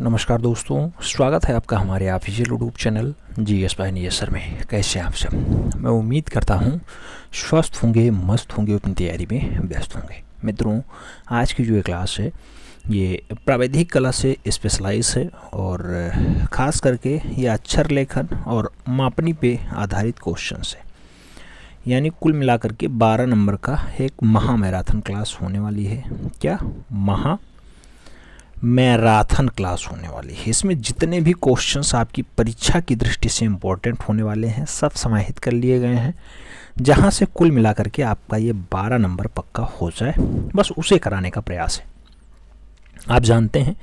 नमस्कार दोस्तों, स्वागत है आपका हमारे official YouTube channel GS by Niyas sir में। कैसे हैं आप सब? मैं उम्मीद करता हूं स्वस्थ होंगे, मस्त होंगे, अपनी तैयारी में व्यस्त होंगे। मित्रों, आज की जो ये क्लास है ये प्रावैधिक कला से स्पेशलाइज है और ख़ास करके ये अक्षर लेखन और मापनी पे आधारित क्वेश्चंस है। यानी कुल मिलाकर के 12 नंबर का एक महा मैराथन क्लास होने वाली है। क्या महा मैराथन क्लास होने वाली है। इसमें जितने भी क्वेश्चंस आपकी परीक्षा की दृष्टि से इम्पोर्टेंट होने वाले हैं सब समाहित कर लिए गए हैं, जहां से कुल मिलाकर के आपका ये 12 नंबर पक्का हो जाए, बस उसे कराने का प्रयास है। आप जानते हैं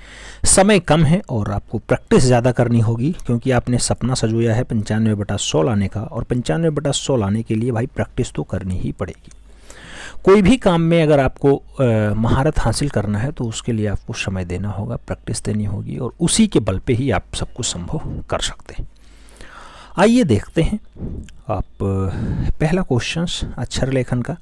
समय कम है और आपको प्रैक्टिस ज़्यादा करनी होगी, क्योंकि आपने सपना सजोया है 95/100 लाने का, और 95/100 लाने के लिए भाई प्रैक्टिस तो करनी ही पड़ेगी। कोई भी काम में अगर आपको महारत हासिल करना है तो उसके लिए आपको समय देना होगा, प्रैक्टिस देनी होगी, और उसी के बल पे ही आप सब कुछ संभव कर सकते हैं। आइए देखते हैं। आप पहला क्वेश्चन अक्षर लेखन का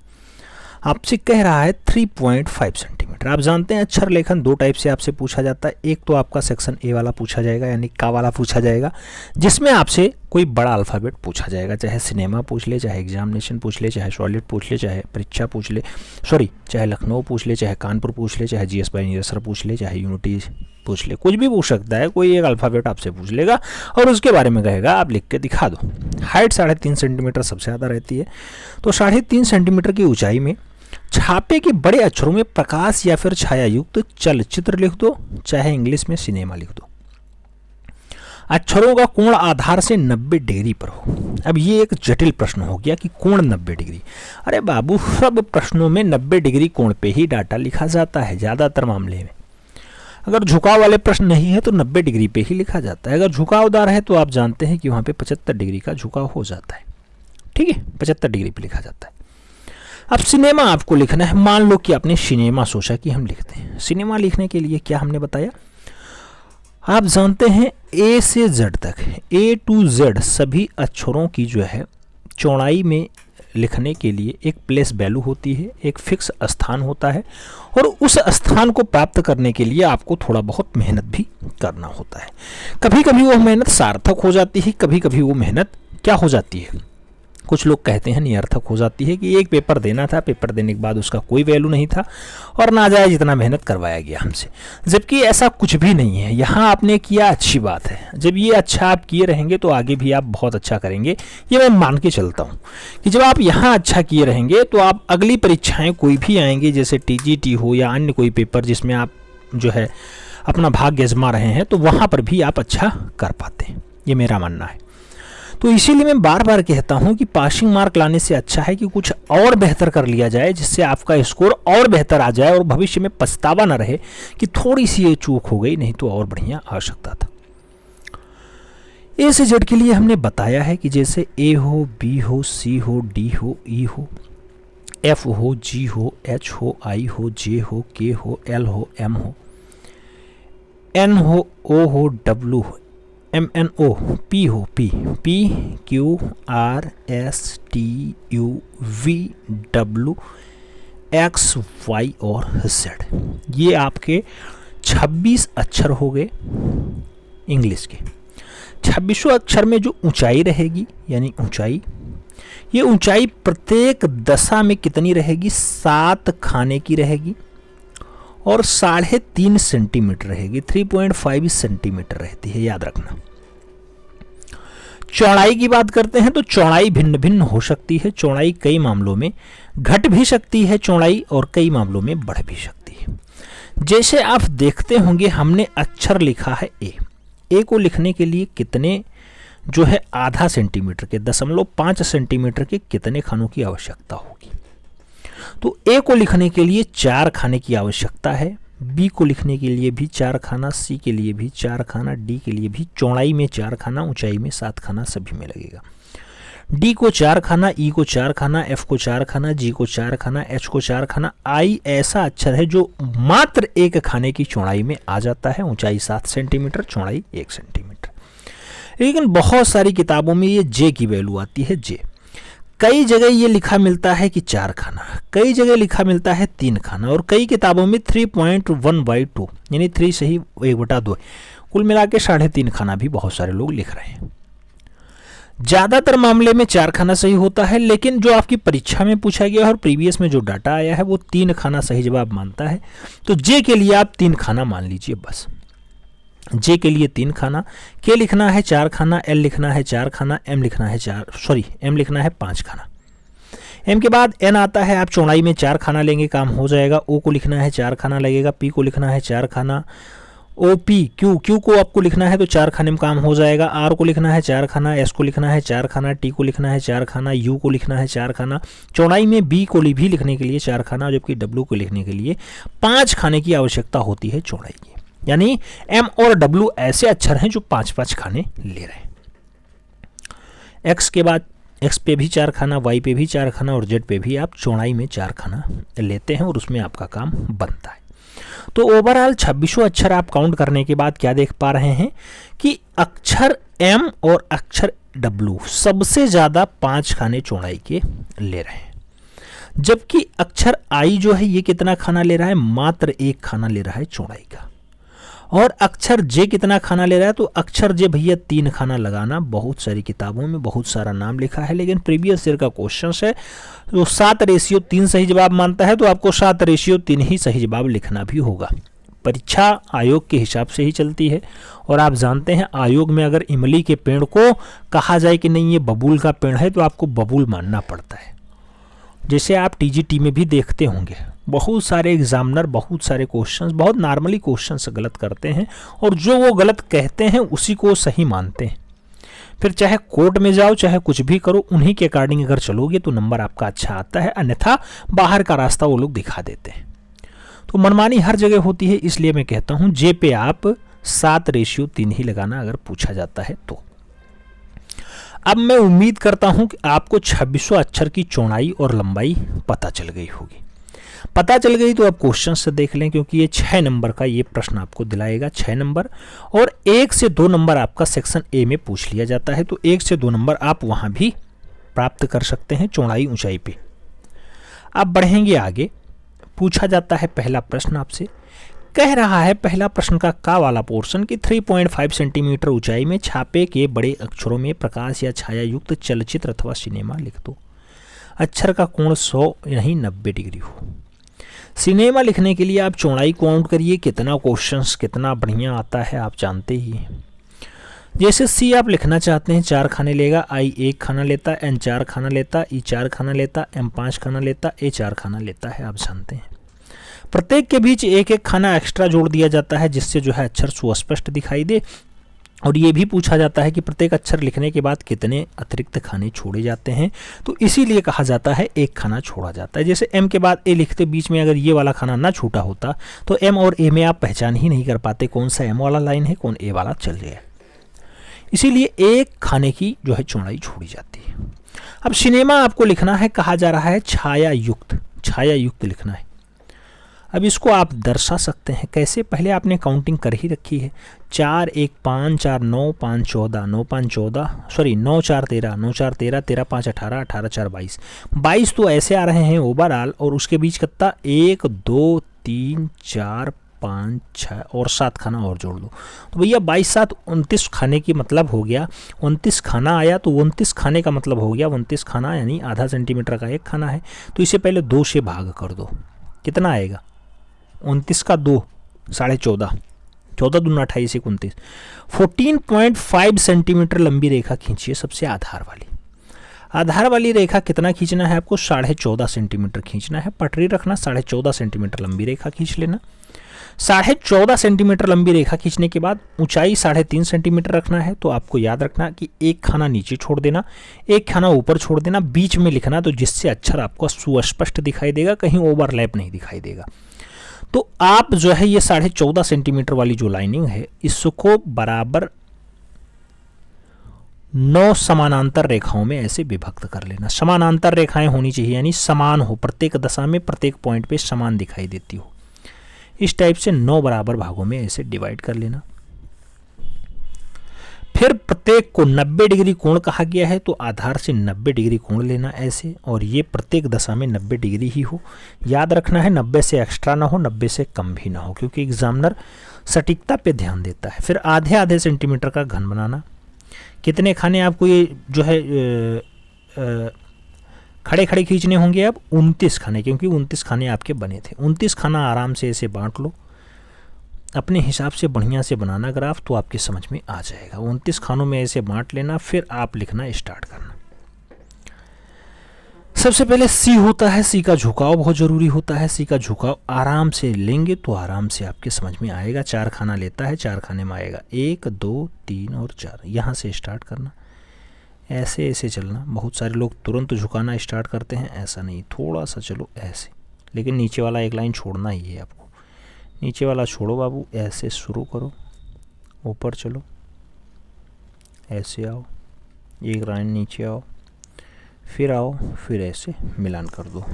आपसे कह रहा है 3.5 सेंटीमीटर। आप जानते हैं अक्षर लेखन दो टाइप से आपसे पूछा जाता है। एक तो आपका सेक्शन ए वाला पूछा जाएगा, यानी का वाला पूछा जाएगा, जिसमें आपसे कोई बड़ा अल्फ़ाबेट पूछा जाएगा, चाहे सिनेमा पूछ ले, चाहे एग्जामिनेशन पूछ ले, चाहे सॉलिड पूछ ले, चाहे परीक्षा पूछ ले, चाहे लखनऊ पूछ ले, चाहे कानपुर पूछ ले, चाहे जीएस बाय नियस सर पूछ ले, चाहे यूनिटी पूछ ले, कुछ भी पूछ सकता है। कोई एक अल्फ़ाबेट आपसे पूछ लेगा और उसके बारे में कहेगा आप लिख के दिखा दो। हाइट 3.5 सेंटीमीटर सबसे ज़्यादा रहती है, तो 3.5 सेंटीमीटर की ऊंचाई में छापे के बड़े अक्षरों में प्रकाश या फिर छाया युक्त चलचित्र लिख दो, चाहे इंग्लिश में सिनेमा लिख दो। अक्षरों का कोण आधार से 90 डिग्री पर हो। अब ये एक जटिल प्रश्न हो गया कि कोण 90 डिग्री। अरे बाबू, सब प्रश्नों में 90 डिग्री कोण पे ही डाटा लिखा जाता है ज़्यादातर मामले में। अगर झुकाव वाले प्रश्न नहीं है तो 90 डिग्री पे ही लिखा जाता है। अगर झुकावदार है तो आप जानते हैं कि वहाँ पे 75 डिग्री का झुकाव हो जाता है। ठीक है, 75 डिग्री पे लिखा जाता है। अब सिनेमा आपको लिखना है। मान लो कि आपने सिनेमा सोचा कि हम लिखते हैं। सिनेमा लिखने के लिए क्या हमने बताया, आप जानते हैं ए से जेड तक, ए टू जेड सभी अक्षरों की जो है चौड़ाई में लिखने के लिए एक प्लेस वैल्यू होती है, एक फिक्स स्थान होता है, और उस स्थान को प्राप्त करने के लिए आपको थोड़ा बहुत मेहनत भी करना होता है। कभी कभी वो मेहनत सार्थक हो जाती है, कभी कभी वो मेहनत क्या हो जाती है, कुछ लोग कहते हैं निरर्थक हो जाती है, कि एक पेपर देना था, पेपर देने के बाद उसका कोई वैल्यू नहीं था और ना जाए जितना मेहनत करवाया गया हमसे। जबकि ऐसा कुछ भी नहीं है। यहाँ आपने किया, अच्छी बात है। जब ये अच्छा आप किए रहेंगे तो आगे भी आप बहुत अच्छा करेंगे, ये मैं मान के चलता हूँ कि जब आप यहाँ अच्छा किए रहेंगे तो आप अगली परीक्षाएँ कोई भी आएंगी, जैसे टीजीटी हो या अन्य कोई पेपर जिसमें आप जो है अपना भाग्य आजमा रहे हैं, तो वहाँ पर भी आप अच्छा कर पाते हैं। ये मेरा मानना है। तो इसीलिए मैं बार बार कहता हूं कि पासिंग मार्क लाने से अच्छा है कि कुछ और बेहतर कर लिया जाए, जिससे आपका स्कोर और बेहतर आ जाए और भविष्य में पछतावा न रहे कि थोड़ी सी ये चूक हो गई, नहीं तो और बढ़िया आ सकता था। ए से जेड के लिए हमने बताया है कि जैसे ए हो, बी हो, सी हो, डी हो, ई हो, एफ हो, जी हो, एच हो, आई हो, जे हो, के हो, एल हो, एम हो, एन हो, ओ हो, डब्ल्यू हो, एम एन ओ, पी हो, P Q R S T U V W X Y और जेड। ये आपके 26 अक्षर हो गए इंग्लिश के। 26 अक्षर में जो ऊंचाई रहेगी, यानी ऊंचाई, ये ऊंचाई प्रत्येक दशा में कितनी रहेगी, 7 खाने की रहेगी और 3.5 सेंटीमीटर रहेगी। 3.5 सेंटीमीटर रहती है, याद रखना। चौड़ाई की बात करते हैं तो चौड़ाई भिन्न भिन्न हो सकती है। चौड़ाई कई मामलों में घट भी सकती है चौड़ाई, और कई मामलों में बढ़ भी सकती है। जैसे आप देखते होंगे हमने अक्षर लिखा है ए को लिखने के लिए कितने जो है आधा सेंटीमीटर के 0.5 सेंटीमीटर के कितने खानों की आवश्यकता होगी। तो ए को लिखने के लिए 4 खाने की आवश्यकता है, बी को लिखने के लिए भी 4 खाना, सी के लिए भी 4 खाना, डी के लिए भी चौड़ाई में 4 खाना, ऊंचाई में 7 खाना सभी में लगेगा। डी को 4 खाना, ई को 4 खाना, एफ को 4 खाना, जी को 4 खाना, एच को 4 खाना। आई ऐसा अक्षर है जो मात्र 1 खाने की चौड़ाई में आ जाता है, ऊंचाई 7 सेंटीमीटर, चौड़ाई 1 सेंटीमीटर। लेकिन बहुत सारी किताबोों में ये जे की वैल्यू आती है, जे। कई जगह ये लिखा मिलता है कि 4 खाना, कई जगह लिखा मिलता है 3 खाना, और कई किताबों में 3.1/2 यानी 3 सही 1/2 कुल मिला के 3.5 खाना भी बहुत सारे लोग लिख रहे हैं। ज़्यादातर मामले में 4 खाना सही होता है, लेकिन जो आपकी परीक्षा में पूछा गया है और प्रीवियस में जो डाटा आया है वो 3 खाना सही जवाब मानता है। तो जे के लिए आप 3 खाना मान लीजिए बस। जे के लिए 3 खाना, के लिखना है 4 खाना, एल लिखना है 4 खाना, एम लिखना है 5 खाना। एम के बाद एन आता है, आप चौड़ाई में 4 खाना लेंगे काम हो जाएगा। ओ को लिखना है 4 खाना लगेगा, पी को लिखना है 4 खाना, ओ पी क्यू को आपको लिखना है तो 4 खाने में काम हो जाएगा। आर को लिखना है 4 खाना, एस को लिखना है 4 खाना, टी को लिखना है 4 खाना, यू को लिखना है 4 खाना। चौड़ाई में बी को भी लिखने के लिए 4 खाना, जबकि डब्ल्यू को लिखने के लिए 5 खाने की आवश्यकता होती है चौड़ाई की। यानी एम और डब्ल्यू ऐसे अक्षर हैं जो 5-5 खाने ले रहे हैं। एक्स के बाद एक्स पे भी 4 खाना, वाई पे भी 4 खाना और जेड पे भी आप चौड़ाई में 4 खाना लेते हैं और उसमें आपका काम बनता है। तो ओवरऑल 26 अक्षर आप काउंट करने के बाद क्या देख पा रहे हैं कि अक्षर एम और अक्षर डब्ल्यू सबसे ज़्यादा 5 खाने चौड़ाई के ले रहे हैं, जबकि अक्षर आई जो है ये कितना खाना ले रहा है, मात्र 1 खाना ले रहा है चौड़ाई का। और अक्षर जे कितना खाना ले रहा है, तो अक्षर जे भैया 3 खाना लगाना बहुत सारी किताबों में बहुत सारा नाम लिखा है, लेकिन प्रीवियस ईयर का क्वेश्चन है तो 7:3 सही जवाब मानता है, तो आपको 7:3 ही सही जवाब लिखना भी होगा। परीक्षा आयोग के हिसाब से ही चलती है और आप जानते हैं आयोग में अगर इमली के पेड़ को कहा जाए कि नहीं ये बबूल का पेड़ है तो आपको बबूल मानना पड़ता है। जैसे आप टीजीटी में भी देखते होंगे बहुत सारे एग्जामिनर बहुत सारे क्वेश्चंस बहुत नॉर्मली क्वेश्चंस गलत करते हैं और जो वो गलत कहते हैं उसी को सही मानते हैं। फिर चाहे कोर्ट में जाओ चाहे कुछ भी करो उन्हीं के अकॉर्डिंग अगर चलोगे तो नंबर आपका अच्छा आता है, अन्यथा बाहर का रास्ता वो लोग दिखा देते हैं। तो मनमानी हर जगह होती है, इसलिए मैं कहता हूँ जे पे आप 7:3 ही लगाना अगर पूछा जाता है तो। अब मैं उम्मीद करता हूं कि आपको 26 अक्षर की चौड़ाई और लंबाई पता चल गई होगी। पता चल गई तो आप क्वेश्चन से देख लें, क्योंकि ये 6 नंबर का ये प्रश्न आपको दिलाएगा 6 नंबर, और 1 से 2 नंबर आपका सेक्शन ए में पूछ लिया जाता है, तो 1 से 2 नंबर आप वहां भी प्राप्त कर सकते हैं चौड़ाई ऊंचाई पे। आप बढ़ेंगे आगे, पूछा जाता है पहला प्रश्न आपसे, कह रहा है पहला प्रश्न का वाला पोर्शन कि 3.5 सेंटीमीटर ऊंचाई में छापे के बड़े अक्षरों में प्रकाश या छाया युक्त चलचित्र अथवा सिनेमा लिख दो। अक्षर का कोण 100 नहीं 90 डिग्री हो। सिनेमा लिखने के लिए आप चौड़ाई काउंट करिए, कितना क्वेश्चंस कितना बढ़िया आता है आप जानते ही हैं। जैसे सी आप लिखना चाहते हैं 4 खाने लेगा, आई 1 खाना लेता, एन 4 खाना लेता, ई 4 खाना लेता, एम 5 खाना लेता, ए 4 खाना लेता है, आप जानते हैं। प्रत्येक के बीच 1-1 खाना एक्स्ट्रा जोड़ दिया जाता है जिससे जो है अक्षर सुस्पष्ट दिखाई दे, और ये भी पूछा जाता है कि प्रत्येक अक्षर लिखने के बाद कितने अतिरिक्त खाने छोड़े जाते हैं, तो इसीलिए कहा जाता है 1 खाना छोड़ा जाता है। जैसे एम के बाद ए लिखते बीच में अगर ये वाला खाना ना छूटा होता तो एम और ए में आप पहचान ही नहीं कर पाते कौन सा एम वाला लाइन है कौन ए वाला चल रहा है, इसीलिए 1 खाने की जो है चौड़ाई छोड़ी जाती है। अब सिनेमा आपको लिखना है, कहा जा रहा है छाया युक्त लिखना है। अब इसको आप दर्शा सकते हैं कैसे, पहले आपने काउंटिंग कर ही रखी है, 4 1 5 4 9 5 14 9 5 14 सॉरी 9 4 13 9 4 13 13 5 18 18 4 22 22 तो ऐसे आ रहे हैं ओवरऑल, और उसके बीच कितना 1 2 3 4 5 6 और 7 खाना और जोड़ दो, तो भैया 22 7 29 खाने की मतलब हो गया 29 खाना आया, तो 29 खाने का मतलब हो गया 29 खाना यानी आधा सेंटीमीटर का 1 खाना है, तो इसे पहले 2 से भाग कर दो, कितना आएगा 29 का 2 14.5 14 दूना 28 29 14.5 सेंटीमीटर लंबी रेखा खींचिए सबसे आधार वाली रेखा कितना खींचना है आपको 14.5 सेंटीमीटर खींचना है, पटरी रखना 14.5 सेंटीमीटर लंबी रेखा खींच लेना। 14.5 सेंटीमीटर लंबी रेखा खींचने के बाद ऊंचाई 3.5 सेंटीमीटर रखना है, तो आपको याद रखना कि 1 खाना नीचे छोड़ देना 1 खाना ऊपर छोड़ देना, बीच में लिखना तो जिससे अक्षर आपको सुस्पष्ट दिखाई देगा, कहीं ओवरलैप नहीं दिखाई देगा। तो आप जो है ये 14.5 सेंटीमीटर वाली जो लाइनिंग है इसको बराबर 9 समानांतर रेखाओं में ऐसे विभक्त कर लेना। समानांतर रेखाएं होनी चाहिए यानी समान हो, प्रत्येक दशा में प्रत्येक पॉइंट पे समान दिखाई देती हो, इस टाइप से 9 बराबर भागों में ऐसे डिवाइड कर लेना। फिर प्रत्येक को 90 डिग्री कोण कहा गया है, तो आधार से 90 डिग्री कोण लेना ऐसे, और ये प्रत्येक दशा में 90 डिग्री ही हो। याद रखना है 90 से एक्स्ट्रा ना हो, 90 से कम भी ना हो, क्योंकि एग्जामिनर सटीकता पे ध्यान देता है। फिर आधे आधे सेंटीमीटर का घन बनाना। कितने खाने आपको ये जो है खड़े खड़े खींचने होंगे? अब 29 खाने, क्योंकि 29 खाने आपके बने थे। 29 खाना आराम से ऐसे बांट लो अपने हिसाब से, बढ़िया से बनाना ग्राफ, तो आपके समझ में आ जाएगा। 29 खानों में ऐसे बांट लेना, फिर आप लिखना स्टार्ट करना। सबसे पहले सी होता है, सी का झुकाव बहुत ज़रूरी होता है। सी का झुकाव आराम से लेंगे तो आराम से आपके समझ में आएगा। 4 खाना लेता है, 4 खाने में आएगा 1 2 3 और 4। यहाँ से स्टार्ट करना, ऐसे ऐसे चलना। बहुत सारे लोग तुरंत झुकाना स्टार्ट करते हैं, ऐसा नहीं, थोड़ा सा चलो ऐसे, लेकिन नीचे वाला एक लाइन छोड़ना ही है आपको। नीचे वाला छोड़ो बाबू, ऐसे शुरू करो, ऊपर चलो, ऐसे आओ, एक लाइन नीचे आओ, फिर आओ, फिर ऐसे मिलान कर दो।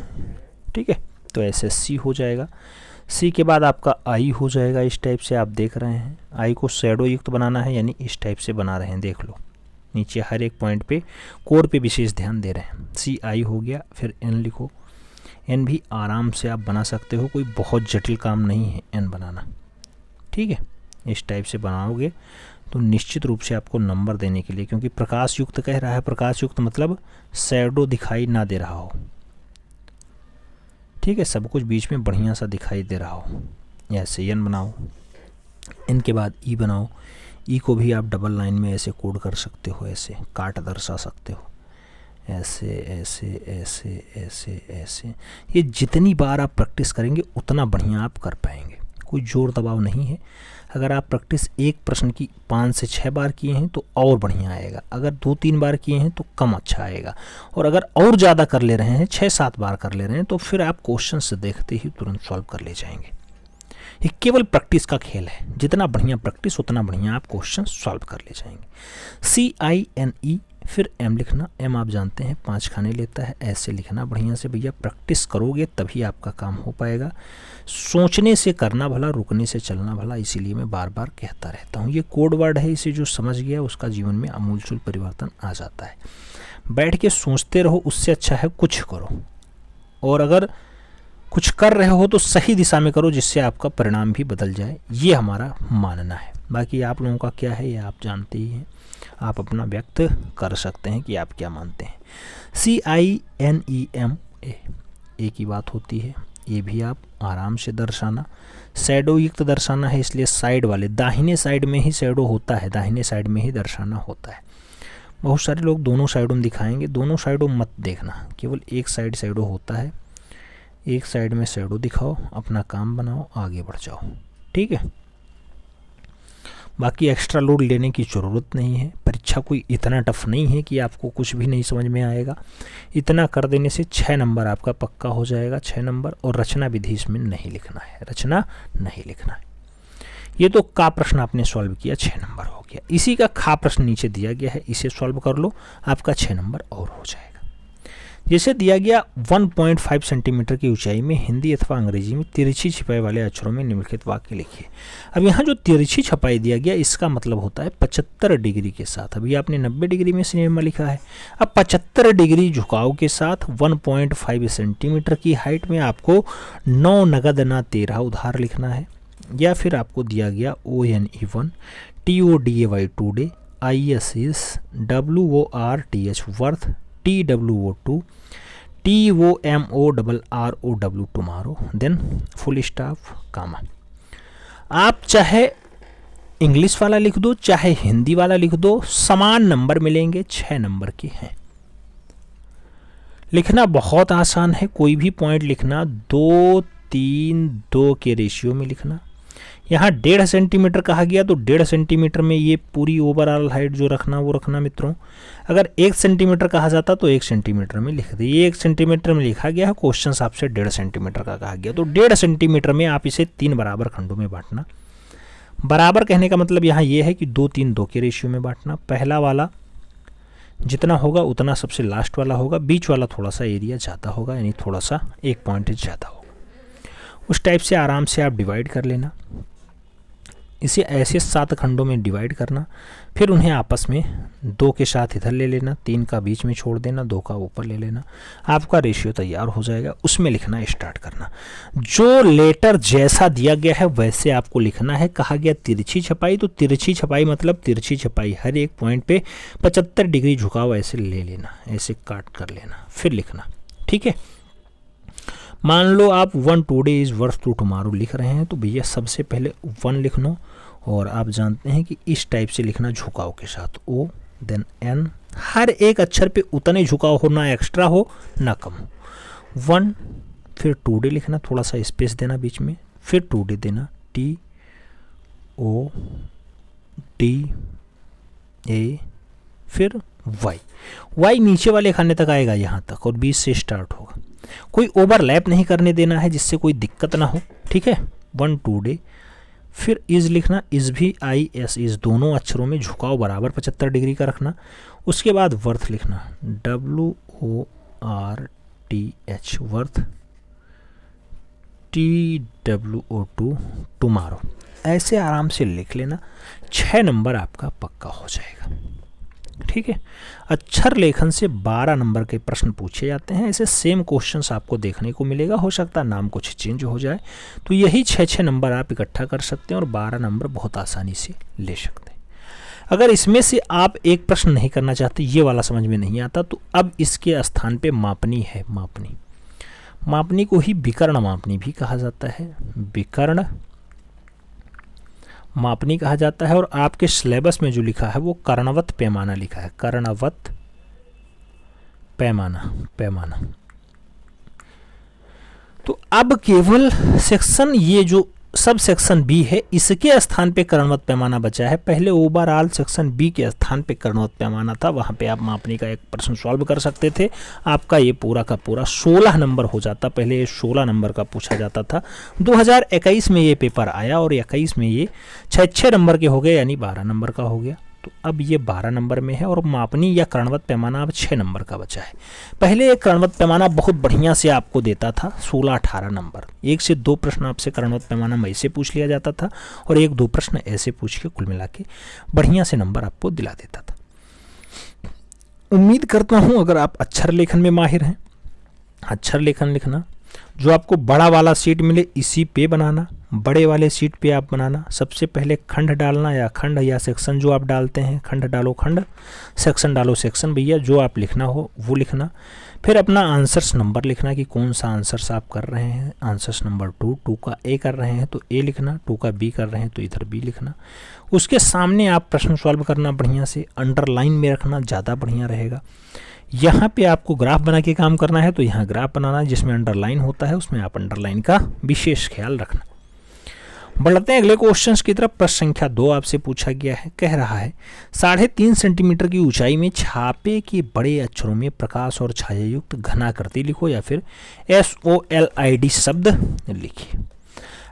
ठीक है, तो ऐसे सी हो जाएगा। सी के बाद आपका आई हो जाएगा। इस टाइप से आप देख रहे हैं, आई को शैडो युक्त बनाना है, यानी इस टाइप से बना रहे हैं, देख लो। नीचे हर एक पॉइंट पे कोड पे विशेष ध्यान दे रहे हैं। सी आई हो गया, फिर एन लिखो। एन भी आराम से आप बना सकते हो, कोई बहुत जटिल काम नहीं है एन बनाना। ठीक है, इस टाइप से बनाओगे तो निश्चित रूप से आपको नंबर देने के लिए, क्योंकि प्रकाश युक्त कह रहा है, प्रकाश युक्त मतलब शैडो दिखाई ना दे रहा हो। ठीक है, सब कुछ बीच में बढ़िया सा दिखाई दे रहा हो। ऐसे एन बनाओ। एन के बाद ई बनाओ। ई को भी आप डबल लाइन में ऐसे कोड कर सकते हो, ऐसे काट दर्शा सकते हो, ऐसे ऐसे ऐसे ऐसे ऐसे। ये जितनी बार आप प्रैक्टिस करेंगे उतना बढ़िया आप कर पाएंगे। कोई जोर दबाव नहीं है। अगर आप प्रैक्टिस एक प्रश्न की 5 से 6 बार किए हैं तो और बढ़िया आएगा। अगर 2-3 बार किए हैं तो कम अच्छा आएगा। और अगर और ज़्यादा कर ले रहे हैं, 6-7 बार कर ले रहे हैं, तो फिर आप क्वेश्चन से देखते ही तुरंत सॉल्व कर ले जाएंगे। ये केवल प्रैक्टिस का खेल है। जितना बढ़िया प्रैक्टिस उतना बढ़िया आप क्वेश्चन सॉल्व कर ले जाएंगे। CINE, फिर एम लिखना। एम आप जानते हैं 5 खाने लेता है, ऐसे लिखना बढ़िया से। भैया प्रैक्टिस करोगे तभी आपका काम हो पाएगा। सोचने से करना भला, रुकने से चलना भला, इसीलिए मैं बार बार कहता रहता हूँ। ये कोड वर्ड है, इसे जो समझ गया उसका जीवन में आमूलचूल परिवर्तन आ जाता है। बैठ के सोचते रहो, उससे अच्छा है कुछ करो। और अगर कुछ कर रहे हो तो सही दिशा में करो, जिससे आपका परिणाम भी बदल जाए, ये हमारा मानना है। बाकी आप लोगों का क्या है ये आप जानते ही हैं। आप अपना व्यक्त कर सकते हैं कि आप क्या मानते हैं। CINEM, एक ही बात होती है। ये भी आप आराम से दर्शाना। शैडो युक्त दर्शाना है, इसलिए साइड वाले दाहिने साइड में ही शैडो होता है, दाहिने साइड में ही दर्शाना होता है। बहुत सारे लोग दोनों साइडों में दिखाएंगे, दोनों साइडों मत देखना, केवल एक साइड शैडो होता है। एक साइड में शैडो दिखाओ, अपना काम बनाओ, आगे बढ़ जाओ। ठीक है, बाकी एक्स्ट्रा लोड लेने की ज़रूरत नहीं है। परीक्षा कोई इतना टफ नहीं है कि आपको कुछ भी नहीं समझ में आएगा। इतना कर देने से 6 नंबर आपका पक्का हो जाएगा, 6 नंबर। और रचना विधि इसमें नहीं लिखना है, रचना नहीं लिखना है। ये तो का प्रश्न आपने सॉल्व किया, 6 नंबर हो गया। इसी का खा प्रश्न नीचे दिया गया है, इसे सॉल्व कर लो, आपका 6 नंबर और हो जाएगा। जैसे दिया गया 1.5 सेंटीमीटर की ऊंचाई में हिंदी अथवा अंग्रेजी में तिरछी छपाई वाले अक्षरों में निम्नलिखित वाक्य लिखिए। अब यहाँ जो तिरछी छपाई दिया गया, इसका मतलब होता है 75 डिग्री के साथ। अभी आपने 90 डिग्री में सिनेमा लिखा है, अब 75 डिग्री झुकाव के साथ 1.5 सेंटीमीटर की हाइट में आपको 9 नगद ना 13 उधार लिखना है। या फिर आपको दिया गया ONE1, TODAY today, ISIS, WORTH worth, TWO2, TOMORROW tomorrow, then full stop comma. आप चाहे इंग्लिश वाला लिख दो, चाहे हिंदी वाला लिख दो, समान नंबर मिलेंगे, 6 नंबर के हैं। लिखना बहुत आसान है। कोई भी पॉइंट लिखना 2-3-2 के रेशियो में लिखना। यहाँ 1.5 सेंटीमीटर कहा गया तो 1.5 सेंटीमीटर में ये पूरी ओवरऑल हाइट जो रखना वो रखना मित्रों। अगर 1 सेंटीमीटर कहा जाता तो 1 सेंटीमीटर में लिख दे। ये 1 सेंटीमीटर में लिखा गया है, क्वेश्चन आपसे 1.5 सेंटीमीटर का कहा गया, तो 1.5 सेंटीमीटर में आप इसे 3 बराबर खंडों में बांटना। बराबर कहने का मतलब यहाँ ये है कि 2-3-2 के रेशियो में बांटना। पहला वाला जितना होगा उतना सबसे लास्ट वाला होगा, बीच वाला थोड़ा सा एरिया ज़्यादा होगा, यानी थोड़ा सा 1 पॉइंट ज़्यादा होगा। उस टाइप से आराम से आप डिवाइड कर लेना। इसे ऐसे 7 खंडों में डिवाइड करना, फिर उन्हें आपस में 2 के साथ इधर ले लेना, 3 का बीच में छोड़ देना, 2 का ऊपर ले लेना, आपका रेशियो तैयार हो जाएगा। उसमें लिखना स्टार्ट करना, जो लेटर जैसा दिया गया है वैसे आपको लिखना है। कहा गया तिरछी छपाई, तो तिरछी छपाई मतलब तिरछी छपाई, हर एक पॉइंट पे 75 डिग्री झुकाव ऐसे ले लेना, ऐसे काट कर लेना, फिर लिखना। ठीक है, मान लो आप 1 today is worth two tomorrow लिख रहे हैं, तो भैया सबसे पहले 1 लिख लो, और आप जानते हैं कि इस टाइप से लिखना झुकाव के साथ, O देन N, हर एक अक्षर पे उतने झुकाव हो, ना एक्स्ट्रा हो ना कम हो। 1, फिर टुडे लिखना, थोड़ा सा स्पेस देना बीच में, फिर टुडे देना, TODA, फिर Y नीचे वाले खाने तक आएगा यहाँ तक, और 20 से स्टार्ट होगा। कोई ओवरलैप नहीं करने देना है जिससे कोई दिक्कत ना हो। ठीक है, 1 टुडे, फिर इज़ लिखना, इज़ भी IS, इज़ दोनों अक्षरों में झुकाव बराबर 75 डिग्री का रखना। उसके बाद वर्थ लिखना, WORTH, वर्थ, TWO2, टुमारो। ऐसे आराम से लिख लेना, 6 नंबर आपका पक्का हो जाएगा। ठीक है, अक्षर लेखन से 12 नंबर के प्रश्न पूछे जाते हैं। ऐसे सेम क्वेश्चंस आपको देखने को मिलेगा, हो सकता है नाम कुछ चेंज हो जाए, तो यही 6 नंबर आप इकट्ठा कर सकते हैं और 12 नंबर बहुत आसानी से ले सकते हैं। अगर इसमें से आप एक प्रश्न नहीं करना चाहते, ये वाला समझ में नहीं आता, तो अब इसके स्थान पे मापनी है। मापनी को ही विकर्ण मापनी भी कहा जाता है, विकर्ण मापनी कहा जाता है। और आपके सिलेबस में जो लिखा है वो कर्णवत पैमाना लिखा है, कर्णवत पैमाना। तो अब केवल सेक्शन, ये जो सब सेक्शन बी है, इसके स्थान पे कर्णवत पैमाना बचा है। पहले ओवरऑल सेक्शन बी के स्थान पे कर्णवत पैमाना था, वहाँ पे आप मापनी का एक प्रश्न सॉल्व कर सकते थे, आपका ये पूरा का पूरा 16 नंबर हो जाता। पहले ये 16 नंबर का पूछा जाता था। 2021 में ये पेपर आया और 21 में ये 6 नंबर के हो गए, यानी 12 नंबर का हो गया। तो अब ये 12 नंबर में है और मापनी या कर्णवत पैमाना अब 6 नंबर का बचा है। पहले एक कर्णवत पैमाना बहुत बढ़िया से आपको देता था 16-18 नंबर, 1 से 2 प्रश्न आपसे कर्णवत पैमाना में ऐसे पूछ लिया जाता था और 1-2 प्रश्न ऐसे पूछ के कुल मिला के बढ़िया से नंबर आपको दिला देता था। उम्मीद करता हूँ अगर आप अक्षर लेखन में माहिर हैं, अक्षर लेखन लिखना, जो आपको बड़ा वाला शीट मिले इसी पे बनाना, बड़े वाले शीट पे आप बनाना। सबसे पहले खंड डालना, या खंड या सेक्शन जो आप डालते हैं, खंड डालो खंड, सेक्शन डालो सेक्शन, भैया जो आप लिखना हो वो लिखना। फिर अपना आंसर्स नंबर लिखना कि कौन सा आंसर्स आप कर रहे हैं। आंसर्स नंबर 2 का ए कर रहे हैं तो ए लिखना, 2 का बी कर रहे हैं तो इधर बी लिखना। उसके सामने आप प्रश्न सॉल्व करना बढ़िया से, अंडरलाइन में रखना ज़्यादा बढ़िया रहेगा। यहाँ पे आपको ग्राफ बना के काम करना है तो यहाँ ग्राफ बनाना, जिसमें अंडरलाइन होता है उसमें आप अंडरलाइन का विशेष ख्याल रखना। बढ़ते हैं अगले क्वेश्चंस की तरफ। प्रश्न संख्या 2 आपसे पूछा गया है, कह रहा है 3.5 सेंटीमीटर की ऊंचाई में छापे के बड़े अक्षरों में प्रकाश और छाया युक्त घनाकृति लिखो, या फिर SOLID शब्द लिखिए।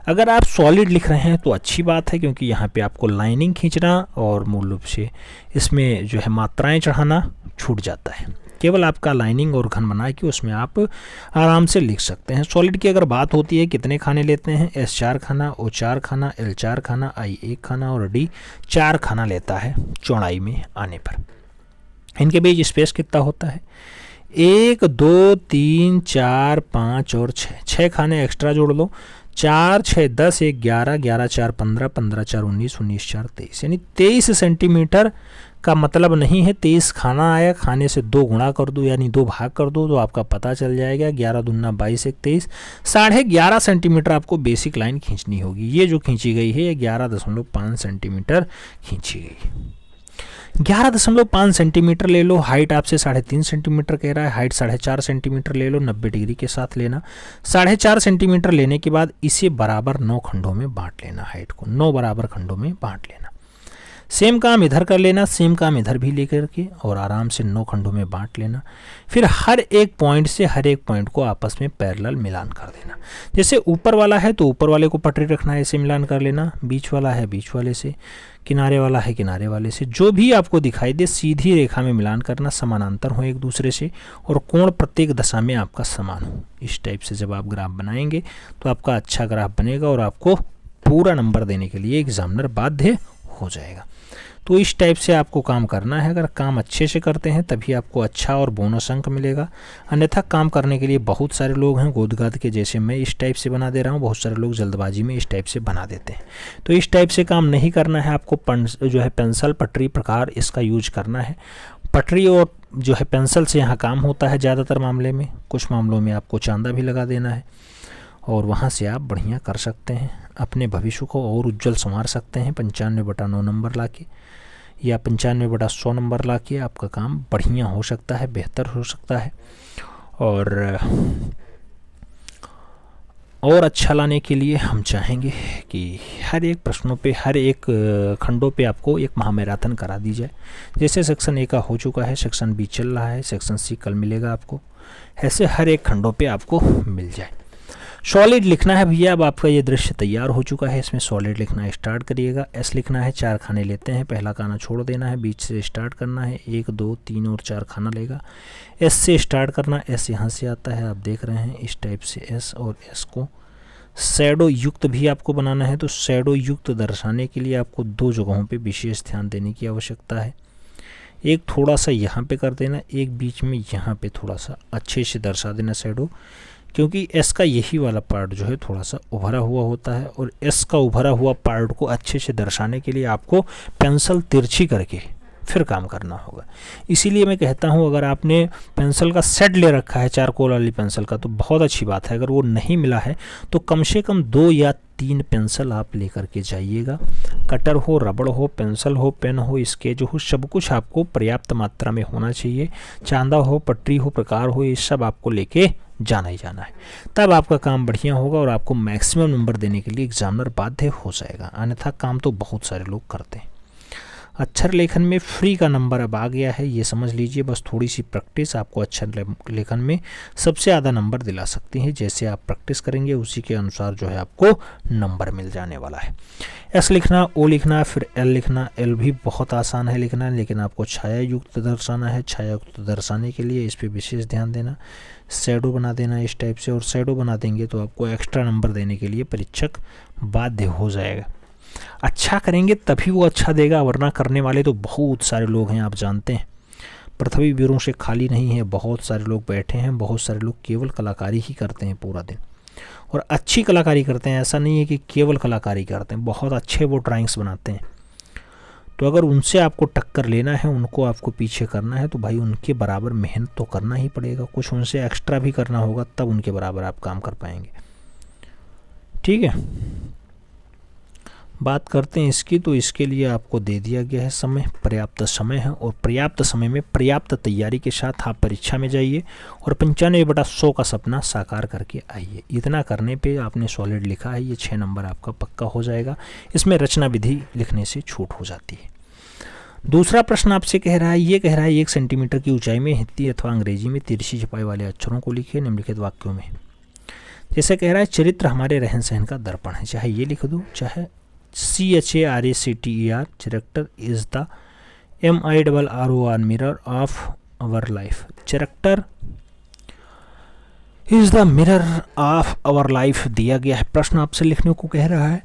अगर आप सॉलिड लिख रहे हैं तो अच्छी बात है, क्योंकि यहाँ पे आपको लाइनिंग खींचना और मूल रूप से इसमें जो है मात्राएं चढ़ाना छूट जाता है। केवल आपका लाइनिंग और घन बना के उसमें आप आराम से लिख सकते हैं। सॉलिड की अगर बात होती है कितने खाने लेते हैं, S4 खाना, O4 खाना, L4 खाना, I 1 खाना और D 4 खाना लेता है चौड़ाई में आने पर। इनके बीच स्पेस कितना होता है, 1 2 3 4 5 और 6 खाने एक्स्ट्रा जोड़ लो, 4 6 10 1 11 11 4 15 15 4 19 19 4 23, यानी 23 सेंटीमीटर का मतलब नहीं है 23 खाना आया, खाने से 2 गुणा कर दो यानी 2 भाग कर दो तो आपका पता चल जाएगा। 11 दूना 22 1 23, 11.5 सेंटीमीटर आपको बेसिक लाइन खींचनी होगी। ये जो खींची गई है ये 11.5 सेंटीमीटर खींची गई। 11.5 सेंटीमीटर ले लो। हाइट आपसे 3.5 सेंटीमीटर कह रहा है, हाइट 4.5 सेंटीमीटर ले लो, 90 डिग्री के साथ लेना। 4.5 सेंटीमीटर लेने के बाद इसे बराबर 9 खंडों में बांट लेना, हाइट को 9 बराबर खंडों में बांट लेना। सेम काम इधर कर लेना, सेम काम इधर भी लेकर के और आराम से 9 खंडों में बांट लेना। फिर हर एक पॉइंट से हर एक पॉइंट को आपस में पैरेलल मिलान कर देना। जैसे ऊपर वाला है तो ऊपर वाले को पटरी रखना है, ऐसे मिलान कर लेना। बीच वाला है बीच वाले से, किनारे वाला है किनारे वाले से, जो भी आपको दिखाई दे सीधी रेखा में मिलान करना, समानांतर हो एक दूसरे से और कोण प्रत्येक दशा में आपका समान हो। इस टाइप से जब आप ग्राफ बनाएंगे तो आपका अच्छा ग्राफ बनेगा और आपको पूरा नंबर देने के लिए एग्जामिनर बाध्य हो जाएगा। तो इस टाइप से आपको काम करना है। अगर काम अच्छे से करते हैं तभी आपको अच्छा और बोनस अंक मिलेगा, अन्यथा काम करने के लिए बहुत सारे लोग हैं गोदगाद के, जैसे मैं इस टाइप से बना दे रहा हूँ, बहुत सारे लोग जल्दबाजी में इस टाइप से बना देते हैं। तो इस टाइप से काम नहीं करना है आपको। जो है पेंसिल पटरी प्रकार इसका यूज करना है। पटरी और जो है पेंसिल से यहाँ काम होता है ज़्यादातर मामले में, कुछ मामलों में आपको चांदा भी लगा देना है और वहाँ से आप बढ़िया कर सकते हैं, अपने भविष्य को और उज्जवल संवार सकते हैं। 95/9 नंबर ला के या 95/100 नंबर ला के आपका काम बढ़िया हो सकता है, बेहतर हो सकता है। और अच्छा लाने के लिए हम चाहेंगे कि हर एक प्रश्नों पे, हर एक खंडों पे आपको एक महामैराथन करा दी जाए। जैसे सेक्शन ए का हो चुका है, सेक्शन बी चल रहा है, सेक्शन सी कल मिलेगा आपको, ऐसे हर एक खंडों पे आपको मिल जाए। सॉलिड लिखना है भैया। अब आपका ये दृश्य तैयार हो चुका है, इसमें सॉलिड लिखना स्टार्ट करिएगा। एस लिखना है, 4 खाने लेते हैं, पहला खाना छोड़ देना है, बीच से स्टार्ट करना है, 1 2 3 और 4 खाना लेगा। एस से स्टार्ट करना, एस यहाँ से आता है, आप देख रहे हैं इस टाइप से एस, और एस को शैडो युक्त भी आपको बनाना है। तो शैडो युक्त दर्शाने के लिए आपको 2 जगहों पे विशेष ध्यान देने की आवश्यकता है। एक थोड़ा सा यहाँ पे कर देना, एक बीच में यहाँ पे थोड़ा सा अच्छे से दर्शा देना शैडो, क्योंकि एस का यही वाला पार्ट जो है थोड़ा सा उभरा हुआ होता है, और एस का उभरा हुआ पार्ट को अच्छे से दर्शाने के लिए आपको पेंसिल तिरछी करके फिर काम करना होगा। इसीलिए मैं कहता हूँ, अगर आपने पेंसिल का सेट ले रखा है चारकोल वाली पेंसिल का तो बहुत अच्छी बात है। अगर वो नहीं मिला है तो कम से कम 2 या 3 पेंसिल आप लेकर के जाइएगा। कटर हो, रबड़ हो, पेंसिल हो, पेन हो, स्केच हो, सब कुछ आपको पर्याप्त मात्रा में होना चाहिए। चांदा हो, पटरी हो, प्रकार हो, ये सब आपको लेके जाना ही जाना है। तब आपका काम बढ़िया होगा और आपको मैक्सिमम नंबर देने के लिए एग्जामिनर बाध्य हो जाएगा, अन्यथा काम तो बहुत सारे लोग करते हैं। अक्षर लेखन में फ्री का नंबर अब आ गया है, ये समझ लीजिए। बस थोड़ी सी प्रैक्टिस आपको अक्षर लेखन में सबसे ज़्यादा नंबर दिला सकती है। जैसे आप प्रैक्टिस करेंगे उसी के अनुसार जो है आपको नंबर मिल जाने वाला है। एस लिखना, ओ लिखना, फिर एल लिखना। एल भी बहुत आसान है लिखना, लेकिन आपको छाया युक्त दर्शाना है। छाया युक्त दर्शाने के लिए इस पर विशेष ध्यान देना, शैडो बना देना इस टाइप से, और शैडो बना देंगे तो आपको एक्स्ट्रा नंबर देने के लिए परीक्षक बाध्य हो जाएगा। अच्छा करेंगे तभी वो अच्छा देगा, वरना करने वाले तो बहुत सारे लोग हैं, आप जानते हैं। पृथ्वी वीरों से खाली नहीं है, बहुत सारे लोग बैठे हैं, बहुत सारे लोग केवल कलाकारी ही करते हैं पूरा दिन, और अच्छी कलाकारी करते हैं। ऐसा नहीं है कि केवल कलाकारी करते हैं, बहुत अच्छे वो ड्राइंग्स बनाते हैं। तो अगर उनसे आपको टक्कर लेना है, उनको आपको पीछे करना है, तो भाई उनके बराबर मेहनत तो करना ही पड़ेगा, कुछ उनसे एक्स्ट्रा भी करना होगा, तब उनके बराबर आप काम कर पाएंगे। ठीक है, बात करते हैं इसकी। तो इसके लिए आपको दे दिया गया है समय, पर्याप्त समय है, और पर्याप्त समय में पर्याप्त तैयारी के साथ आप परीक्षा में जाइए और 95/100 का सपना साकार करके आइए। इतना करने पे आपने सॉलिड लिखा है, ये 6 नंबर आपका पक्का हो जाएगा। इसमें रचना विधि लिखने से छूट हो जाती है। दूसरा प्रश्न आपसे कह रहा है, ये कह रहा है 1 सेंटीमीटर की ऊंचाई में हिंदी अथवा अंग्रेजी में तिरछी छपाई वाले अक्षरों को लिखिए निम्नलिखित वाक्यों में। जैसे कह रहा है, चरित्र हमारे रहन सहन का दर्पण है। चाहे ये लिख दो, चाहे CHARACTER, character is the MIRROR mirror of our life. Character is the mirror of our life दिया गया है। प्रश्न आपसे लिखने को कह रहा है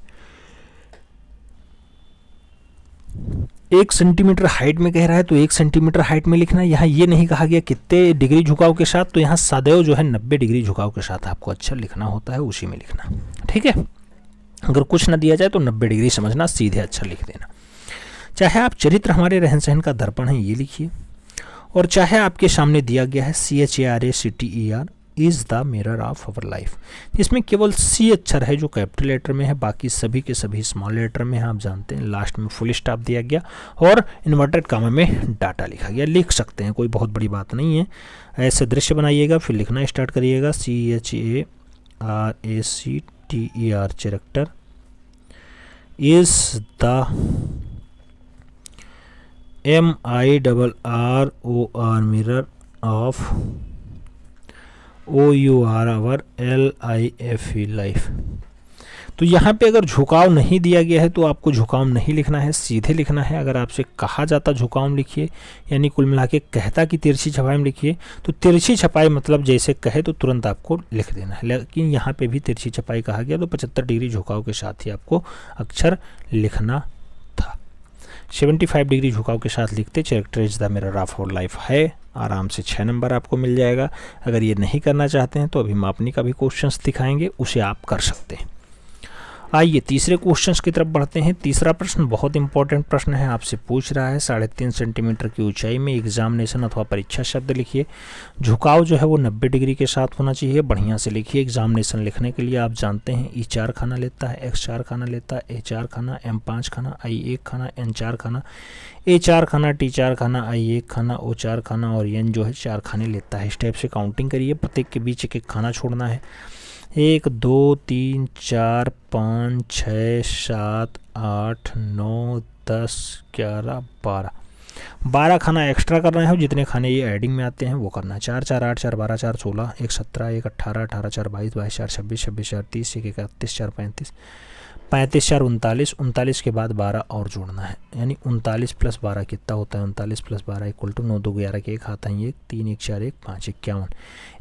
1 सेंटीमीटर हाइट में कह रहा है, तो 1 सेंटीमीटर हाइट में लिखना। यहाँ ये नहीं कहा गया कितने डिग्री झुकाव के साथ, तो यहाँ सदैव जो है 90 डिग्री झुकाव के साथ आपको अक्षर लिखना होता है, उसी में लिखना। ठीक है, अगर कुछ ना दिया जाए तो 90 डिग्री समझना, सीधे अक्षर लिख देना। चाहे आप चरित्र हमारे रहन सहन का दर्पण है ये लिखिए, और चाहे आपके सामने दिया गया है CHARACTER is the mirror of our life. इसमें केवल C अक्षर है जो कैपिटल लेटर में है, बाकी सभी के सभी स्मॉल लेटर में है, आप जानते हैं। लास्ट में फुल स्टॉप दिया गया और इन्वर्टेड कामा में डाटा लिखा गया। लिख सकते हैं, कोई बहुत बड़ी बात नहीं है। ऐसे दृश्य बनाइएगा, फिर लिखना स्टार्ट करिएगा। CHARACTER character is the MIRROR mirror of OUR our LIFE life। तो यहाँ पे अगर झुकाव नहीं दिया गया है तो आपको झुकाव नहीं लिखना है, सीधे लिखना है। अगर आपसे कहा जाता झुकाव लिखिए, यानी कुल मिला के कहता कि तिरछी छपाई में लिखिए, तो तिरछी छपाई मतलब जैसे कहे तो तुरंत आपको लिख देना है। लेकिन यहाँ पे भी तिरछी छपाई कहा गया तो 75 डिग्री झुकाव के साथ ही आपको अक्षर लिखना था। 75 डिग्री झुकाव के साथ लिखते characterise the mirror of our life है, आराम से 6 नंबर आपको मिल जाएगा। अगर ये नहीं करना चाहते हैं तो अभी मापनी का भी क्वेश्चंस दिखाएंगे, उसे आप कर सकते हैं। आइए तीसरे क्वेश्चंस की तरफ बढ़ते हैं। तीसरा प्रश्न बहुत इंपॉर्टेंट प्रश्न है, आपसे पूछ रहा है 3.5 सेंटीमीटर की ऊंचाई में एग्जामिनेशन अथवा परीक्षा शब्द लिखिए। झुकाव जो है वो 90 डिग्री के साथ होना चाहिए। बढ़िया से लिखिए। एग्जामिनेशन लिखने के लिए आप जानते हैं E4 खाना लेता है, X4 खाना लेता है, A4 खाना, M5 खाना, I1 खाना, N4 खाना, A4 खाना, T4 खाना, I1 खाना, O4 खाना और N जो है 4 खाने लेता है। इस टाइप से काउंटिंग करिए, प्रत्येक के बीच एक एक खाना छोड़ना है। 1 2 3 4 5 6 7 8 9 10 11 12 खाना एक्स्ट्रा करना है। जितने खाने ये एडिंग में आते हैं वो करना है। 4 4 8 4 12 4 16 1 17 1 18 18 4 22 22 4 26 26 4 30 1 31 4 35 35 4 39 39 के बाद 12 और जोड़ना है, यानी 39 + 12 कितना होता है? 39 + 12 = 9 2 11 के 1 आता है 1 3 1 4 1 5 51।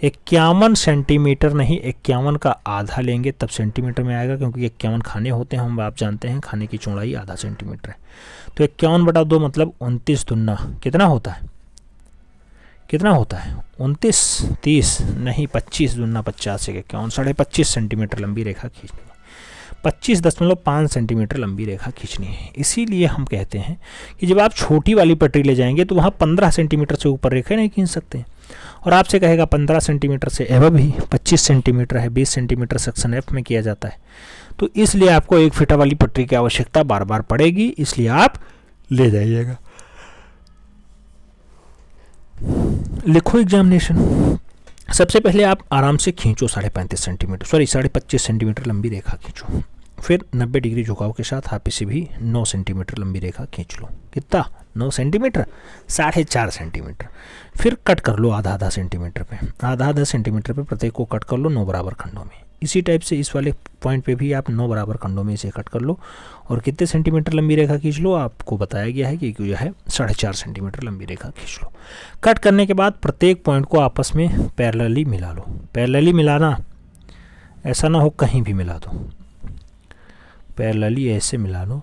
51 सेंटीमीटर नहीं, 51 का आधा लेंगे तब सेंटीमीटर में आएगा, क्योंकि 51 खाने होते हैं। हम आप जानते हैं खाने की चौड़ाई आधा सेंटीमीटर है। तो 51/2 मतलब 29 दूना कितना होता है? कितना होता है? 29 30 नहीं, 25 दूना 50 1 51 25.5 सेंटीमीटर लंबी रेखा खींचनी है। 25.5 सेंटीमीटर लंबी रेखा खींचनी है। इसीलिए हम कहते हैं कि जब आप छोटी वाली पटरी ले जाएंगे तो वहाँ 15 सेंटीमीटर से ऊपर रेखा नहीं खींच सकते, और आपसे कहेगा 15 सेंटीमीटर से एवब ही 25 सेंटीमीटर है, 20 सेंटीमीटर सेक्शन एफ में किया जाता है। तो इसलिए आपको 1 फीटा वाली पटरी की आवश्यकता बार बार पड़ेगी, इसलिए आप ले जाइएगा। लिखो एग्जामिनेशन। सबसे पहले आप आराम से खींचो 25 सेंटीमीटर लंबी रेखा खींचो। फिर 90 डिग्री झुकाव के साथ आप इसे भी 9 सेंटीमीटर लंबी रेखा खींच लो। कितना? 9 सेंटीमीटर, 4.5 सेंटीमीटर। फिर कट कर लो आधा सेंटीमीटर पे, आधा सेंटीमीटर पे प्रत्येक को कट कर लो 9 बराबर खंडों में। इसी टाइप से इस वाले पॉइंट पे भी आप 9 बराबर खंडों में इसे कट कर लो और कितने सेंटीमीटर लंबी रेखा खींच लो? आपको बताया गया है कि जो है 4.5 सेंटीमीटर लंबी रेखा खींच लो। कट करने के बाद प्रत्येक पॉइंट को आपस में पैरेलली मिला लो। पैरेलली मिलाना, ऐसा ना हो कहीं भी मिला दो, पैरेलली ऐसे मिला लो,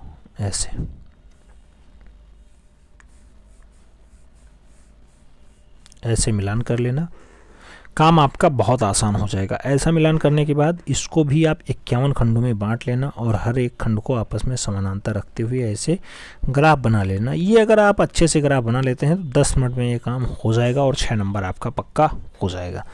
ऐसे मिलान कर लेना। काम आपका बहुत आसान हो जाएगा। ऐसा मिलान करने के बाद इसको भी आप 51 खंडों में बांट लेना और हर एक खंड को आपस में समानांतर रखते हुए ऐसे ग्राफ बना लेना। ये अगर आप अच्छे से ग्राफ बना लेते हैं तो 10 मिनट में ये काम हो जाएगा और 6 नंबर आपका पक्का हो जाएगा।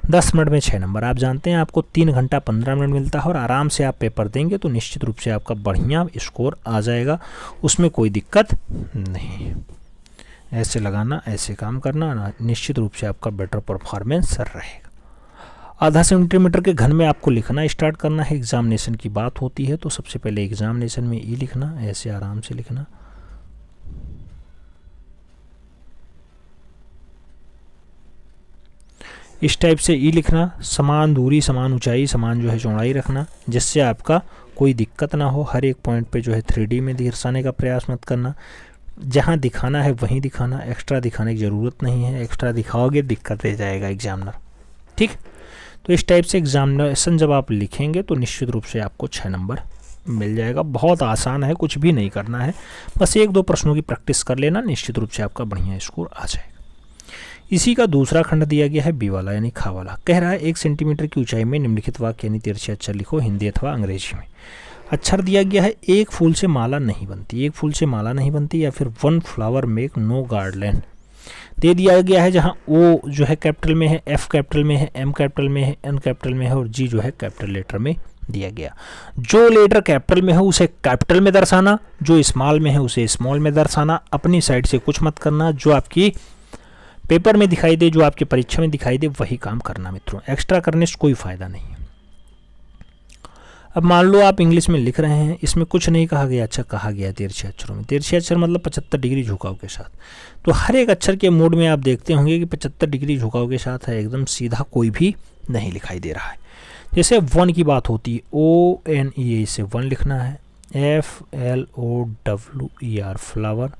10 मिनट में 6 नंबर। आप जानते हैं आपको 3 घंटा 15 मिनट मिलता है और आराम से आप पेपर देंगे तो निश्चित रूप से आपका बढ़िया स्कोर आ जाएगा, उसमें कोई दिक्कत नहीं। ऐसे लगाना, ऐसे काम करना ना, निश्चित रूप से आपका बेटर परफॉर्मेंस रहेगा। आधा सेंटीमीटर के घन में आपको लिखना स्टार्ट करना है। एग्जामिनेशन की बात होती है तो सबसे पहले एग्जामिनेशन में ई लिखना, ऐसे आराम से लिखना। इस टाइप से ई लिखना, समान दूरी, समान ऊंचाई, समान जो है चौड़ाई रखना, जिससे आपका कोई दिक्कत ना हो। हर एक पॉइंट पे जो है 3D में दर्शाने का प्रयास मत करना। जहाँ दिखाना है वहीं दिखाना, एक्स्ट्रा दिखाने की ज़रूरत नहीं है। एक्स्ट्रा दिखाओगे दिक्कत दे जाएगा एग्जामिनर, ठीक। तो इस टाइप से एग्जामिनेशन जब आप लिखेंगे तो निश्चित रूप से आपको 6 नंबर मिल जाएगा। बहुत आसान है, कुछ भी नहीं करना है, बस 1-2 प्रश्नों की प्रैक्टिस कर लेना, निश्चित रूप से आपका बढ़िया स्कोर आ जाएगा। इसी का दूसरा खंड दिया गया है बी वाला, यानी खा वाला। कह रहा है 1 सेंटीमीटर की ऊंचाई में निम्नलिखित वाक्य यानी तिरछे अक्षर लिखो, हिंदी अथवा अंग्रेजी में। अक्षर दिया गया है एक फूल से माला नहीं बनती, एक फूल से माला नहीं बनती, या फिर 1 फ्लावर मेक नो गार्डन दे दिया गया है, जहां ओ जो है कैपिटल में है, एफ कैपिटल में है, एम कैपिटल में है, एन कैपिटल में है और जी जो है कैपिटल लेटर में दिया गया। जो लेटर कैपिटल में है उसे कैपिटल में दर्शाना, जो स्मॉल में है उसे स्मॉल में दर्शाना। अपनी साइड से कुछ मत करना, जो आपकी पेपर में दिखाई दे, जो आपकी परीक्षा में दिखाई दे वही काम करना मित्रों। एक्स्ट्रा करने से कोई फायदा नहीं है। अब मान लो आप इंग्लिश में लिख रहे हैं, इसमें कुछ नहीं कहा गया, अच्छा कहा गया तिरछे अक्षरों में। तिरछे अक्षर मतलब 75 डिग्री झुकाव के साथ। तो हर एक अक्षर के मोड में आप देखते होंगे कि 75 डिग्री झुकाव के साथ है, एकदम सीधा कोई भी नहीं दिखाई दे रहा है। जैसे वन की बात होती है, ONE इसे वन लिखना है, FLOWER फ्लावर,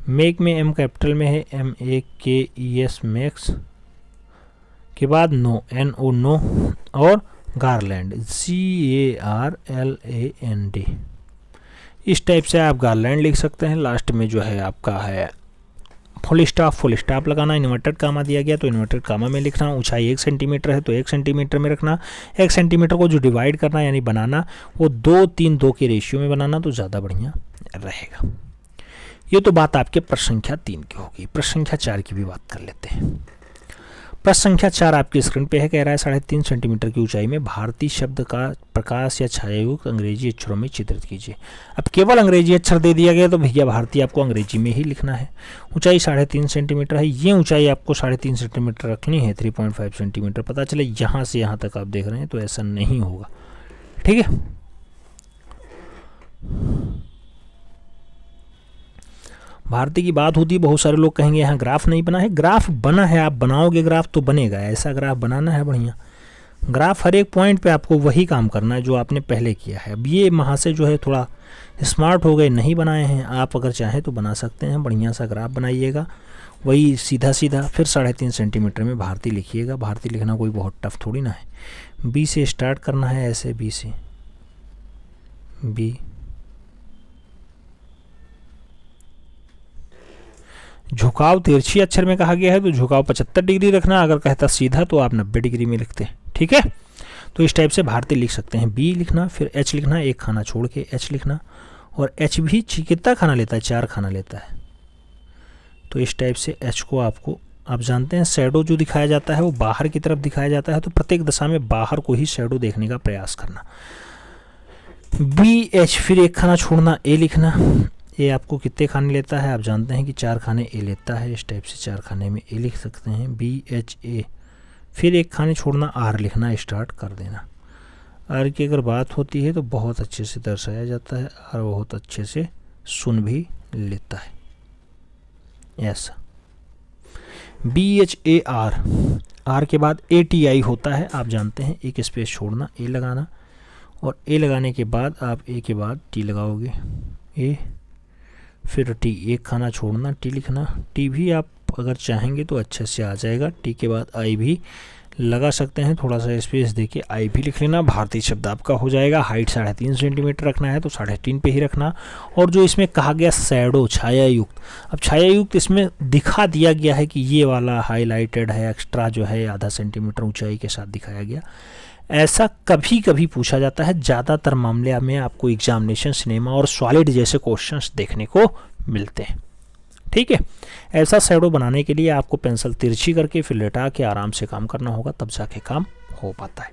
मेक में M कैपिटल में है, MAKES मैक्स के बाद नो, NO नो, और गारलैंड GARLAND। इस टाइप से आप गारलैंड लिख सकते हैं। लास्ट में जो है आपका है फुल स्टॉप लगाना। इन्वर्टेड कामा दिया गया तो इन्वर्टेड कामा में लिखना। ऊंचाई 1 सेंटीमीटर है तो 1 सेंटीमीटर में रखना। 1 सेंटीमीटर को जो डिवाइड करना यानी बनाना वो 2-3-2 के रेशियो में बनाना तो ज़्यादा बढ़िया रहेगा। ये तो बात आपके प्रश्न संख्या 3 की होगी। प्रश्न संख्या 4 की भी बात कर लेते हैं। प्रश्न संख्या 4 आपकी स्क्रीन पे है। कह रहा है 3.5 सेंटीमीटर की ऊंचाई में भारतीय शब्द का प्रकाश या छायायुक्त अंग्रेजी अक्षरों में चित्रित कीजिए। अब केवल अंग्रेजी अक्षर दे दिया गया तो भैया भारतीय आपको अंग्रेजी में ही लिखना है। ऊंचाई 3.5 सेंटीमीटर है। ये ऊंचाई आपको 3.5 सेंटीमीटर रखनी है। 3.5 सेंटीमीटर पता चले यहाँ से यहाँ तक आप देख रहे हैं तो ऐसा नहीं होगा, ठीक है। भारतीय की बात होती है, बहुत सारे लोग कहेंगे यहाँ ग्राफ नहीं बना है। ग्राफ बना है, आप बनाओगे ग्राफ तो बनेगा। ऐसा ग्राफ बनाना है बढ़िया। ग्राफ हर एक पॉइंट पे आपको वही काम करना है जो आपने पहले किया है। अब ये वहाँ से जो है थोड़ा स्मार्ट हो गए, नहीं बनाए हैं। आप अगर चाहें तो बना सकते हैं। बढ़िया सा ग्राफ बनाइएगा, वही सीधा सीधा। फिर 3.5 सेंटीमीटर में भारतीय लिखिएगा। भारतीय लिखना कोई बहुत टफ थोड़ी ना है। बी से स्टार्ट करना है, ऐसे बी से, बी। झुकाव तिरछी अक्षर में कहा गया है तो झुकाव 75 डिग्री रखना। अगर कहता सीधा तो आप 90 डिग्री में लिखते हैं, ठीक है। तो इस टाइप से भारतीय लिख सकते हैं। बी लिखना, फिर एच लिखना, एक खाना छोड़ के एच लिखना। और एच भी कितना खाना लेता है? 4 खाना लेता है। तो इस टाइप से एच को आपको, आप जानते हैं शैडो जो दिखाया जाता है वो बाहर की तरफ दिखाया जाता है, तो प्रत्येक दशा में बाहर को ही शैडो देखने का प्रयास करना। बी एच, फिर एक खाना छोड़ना, ए लिखना। ए आपको कितने खाने लेता है? आप जानते हैं कि 4 खाने ए लेता है। इस टाइप से 4 खाने में ए लिख सकते हैं, BHA। फिर एक खाने छोड़ना, आर लिखना, स्टार्ट कर देना। आर की अगर बात होती है तो बहुत अच्छे से दर्शाया जाता है और बहुत अच्छे से सुन भी लेता है, ऐसा। BHAR, आर के बाद ATI होता है। आप जानते हैं, एक स्पेस छोड़ना, ए लगाना, और ए लगाने के बाद आप ए के बाद टी लगाओगे, ए, फिर टी, एक खाना छोड़ना, टी लिखना। टी भी आप अगर चाहेंगे तो अच्छे से आ जाएगा। टी के बाद आई भी लगा सकते हैं, थोड़ा सा स्पेस देके आई भी लिख लेना। भारतीय शब्द आपका हो जाएगा। हाइट 3.5 सेंटीमीटर रखना है तो 3.5 पे ही रखना। और जो इसमें कहा गया शैडो, छायायुक्त, अब छायायुक्त इसमें दिखा दिया गया है कि ये वाला हाईलाइटेड है, एक्स्ट्रा जो है 0.5 सेंटीमीटर ऊंचाई के साथ दिखाया गया। ऐसा कभी कभी पूछा जाता है। ज़्यादातर मामले में आपको एग्जामिनेशन, सिनेमा और सॉलिड जैसे क्वेश्चंस देखने को मिलते हैं, ठीक है। ऐसा शैडो बनाने के लिए आपको पेंसिल तिरछी करके फिर लेटा के आराम से काम करना होगा, तब जाके काम हो पाता है।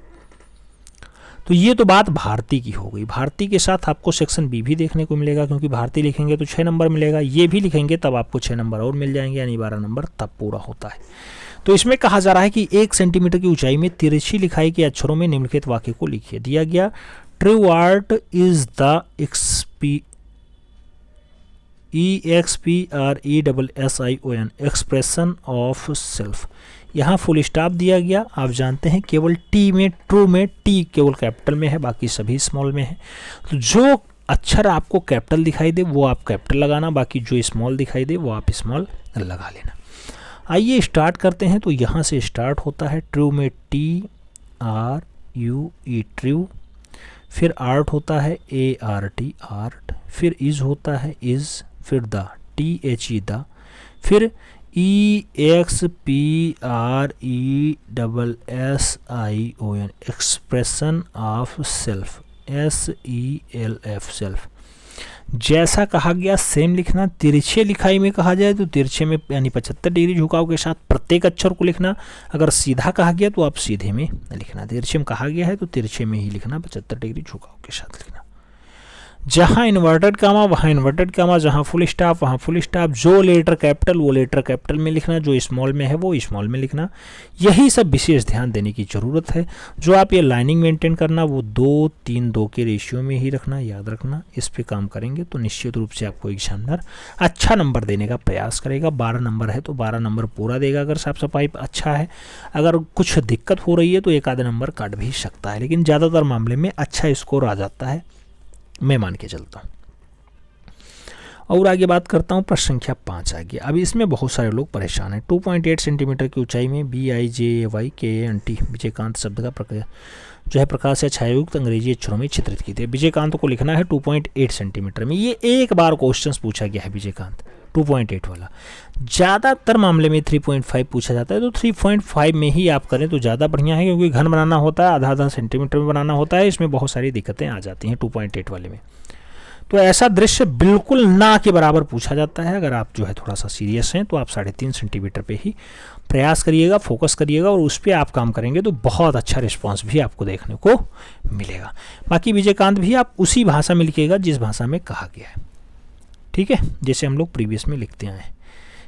तो ये तो बात भारतीय की हो गई। भारतीय के साथ आपको सेक्शन बी भी देखने को मिलेगा, क्योंकि भारतीय लिखेंगे तो 6 नंबर मिलेगा। ये भी लिखेंगे तब आपको 6 नंबर और मिल जाएंगे, यानी 12 नंबर तब पूरा होता है। तो इसमें कहा जा रहा है कि 1 सेंटीमीटर की ऊंचाई में तिरछी लिखाई के अक्षरों में निम्नलिखित वाक्य को लिखिए। दिया गया, true art is the EXPRESSION expression of self. यहाँ फुल स्टॉप दिया गया। आप जानते हैं केवल टी में, ट्रू में टी केवल कैपिटल में है, बाकी सभी स्मॉल में है। तो जो अक्षर आपको कैपिटल दिखाई दे वो आप कैपिटल लगाना, बाकी जो स्मॉल दिखाई दे वो आप स्मॉल लगा लेना। आइए स्टार्ट करते हैं। तो यहाँ से स्टार्ट होता है। ट्रू में TRUE ट्रू, फिर आर्ट होता है ART आर्ट, फिर इज होता है इज, फिर द THE द, फिर EXPRESSION expression of self, SELF self. जैसा कहा गया सेम लिखना। तिरछे लिखाई में कहा जाए तो तिरछे में यानी 75 डिग्री झुकाव के साथ प्रत्येक अक्षर को लिखना। अगर सीधा कहा गया तो आप सीधे में लिखना। तिरछे में कहा गया है तो तिरछे में ही लिखना, 75 डिग्री झुकाव के साथ लिखना। जहाँ इन्वर्टेड कामा वहाँ इन्वर्टेड कामा, जहाँ फुल स्टॉप वहाँ फुल स्टॉप, जो लेटर कैपिटल वो लेटर कैपिटल में लिखना, जो स्मॉल में है वो स्मॉल में लिखना। यही सब विशेष ध्यान देने की ज़रूरत है। जो आप ये लाइनिंग मेंटेन करना वो 2-3-2 के रेशियो में ही रखना, याद रखना। इस पे काम करेंगे तो निश्चित रूप से आपको एग्जामिनर अच्छा नंबर देने का प्रयास करेगा। 12 नंबर है तो 12 नंबर पूरा देगा अगर साफ सफाई अच्छा है। अगर कुछ दिक्कत हो रही है तो एक आधे नंबर काट भी सकता है, लेकिन ज़्यादातर मामले में अच्छा स्कोर आ जाता है, मैं मान के चलता हूँ। और आगे बात करता हूँ, प्रश्न संख्या 5 आ गया। अब इसमें बहुत सारे लोग परेशान हैं। 2.8 सेंटीमीटर की ऊंचाई में BIJAYKANT विजयकांत शब्द का जो है प्रकाश या छायायुक्त अंग्रेजी अक्षरों में चित्रित की थी। विजयकांत को लिखना है 2.8 सेंटीमीटर में। ये एक बार क्वेश्चन पूछा गया है विजयकांत 2.8 वाला। ज़्यादातर मामले में 3.5 पूछा जाता है, तो 3.5 में ही आप करें तो ज़्यादा बढ़िया है, क्योंकि घन बनाना होता है, आधा सेंटीमीटर में बनाना होता है, इसमें बहुत सारी दिक्कतें आ जाती हैं 2.8 वाले में। तो ऐसा दृश्य बिल्कुल ना के बराबर पूछा जाता है। अगर आप जो है थोड़ा सा सीरियस हैं तो आप 3.5 सेंटीमीटर पे ही प्रयास करिएगा, फोकस करिएगा, और उस पर आप काम करेंगे तो बहुत अच्छा रिस्पांस भी आपको देखने को मिलेगा। बाकी विजयकांत भी आप उसी भाषा में लिखिएगा जिस भाषा में कहा गया है, ठीक है, जैसे हम लोग प्रीवियस में लिखते आए हैं।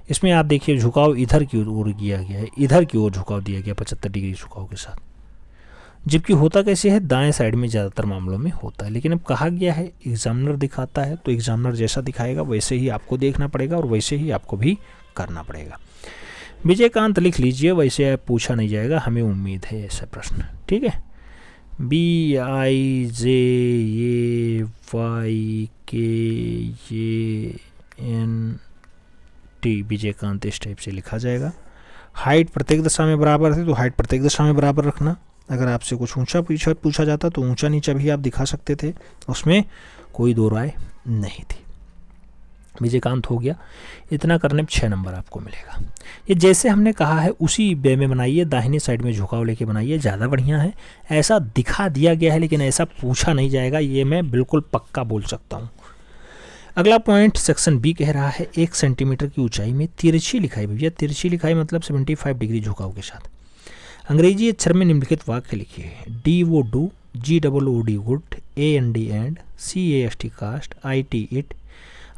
इसमें आप देखिए झुकाव इधर की ओर किया गया है, इधर की ओर झुकाव दिया गया 75 डिग्री झुकाव के साथ, जबकि होता कैसे है दाएं साइड में ज़्यादातर मामलों में होता है। लेकिन अब कहा गया है एग्जामिनर दिखाता है तो एग्जामिनर जैसा दिखाएगा वैसे ही आपको देखना पड़ेगा और वैसे ही आपको भी करना पड़ेगा। विजयकांत लिख लीजिए, वैसे पूछा नहीं जाएगा, हमें उम्मीद है ऐसा प्रश्न, ठीक है। BIJAYKANT विजयकांत इस टाइप से लिखा जाएगा। हाइट प्रत्येक दिशा में बराबर है तो हाइट प्रत्येक दिशा में बराबर रखना। अगर आपसे कुछ ऊंचा पूछा जाता तो ऊंचा नीचा भी आप दिखा सकते थे, उसमें कोई दो राय नहीं थी। विजयकांत हो गया। इतना करने पर 6 नंबर आपको मिलेगा। ये जैसे हमने कहा है उसी वे में बनाइए, दाहिनी साइड में झुकाव लेके बनाइए, ज़्यादा बढ़िया है। ऐसा दिखा दिया गया है लेकिन ऐसा पूछा नहीं जाएगा, ये मैं बिल्कुल पक्का बोल सकता हूँ। अगला पॉइंट सेक्शन बी कह रहा है 1 सेंटीमीटर की ऊंचाई में तिरछी लिखाई। भैया तिरछी लिखाई मतलब 75 डिग्री झुकाव के साथ अंग्रेजी अक्षर में निम्नलिखित वाक्य लिखिए। D O do, GOOD good, AND and, CAST cast, IT it,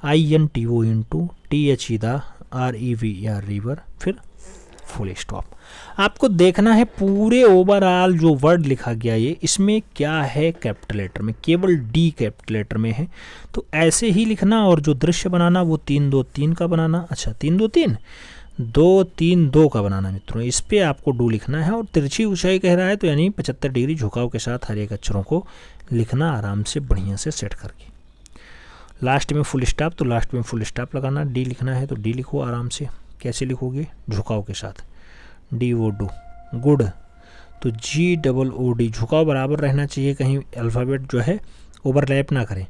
INTO into, THE the, REVER river, फिर फुल स्टॉप। आपको देखना है पूरे ओवरऑल जो वर्ड लिखा गया ये इसमें क्या है कैपिटल लेटर में, केवल D कैपिटल लेटर में है, तो ऐसे ही लिखना। और जो दृश्य बनाना वो 3-2-3 का बनाना। अच्छा 3-2-3 2-3-2 का बनाना मित्रों, इस पे आपको डू लिखना है। और तिरछी ऊंचाई कह रहा है तो यानी 75 डिग्री झुकाव के साथ हर एक अक्षरों को लिखना आराम से बढ़िया से सेट करके। लास्ट में फुल स्टॉप तो लास्ट में फुल स्टॉप लगाना। डी लिखना है तो डी लिखो आराम से। कैसे लिखोगे? झुकाव के साथ। डी वो डू गुड तो GOOD झुकाव बराबर रहना चाहिए, कहीं अल्फ़ाबेट जो है ओवरलैप ना करें।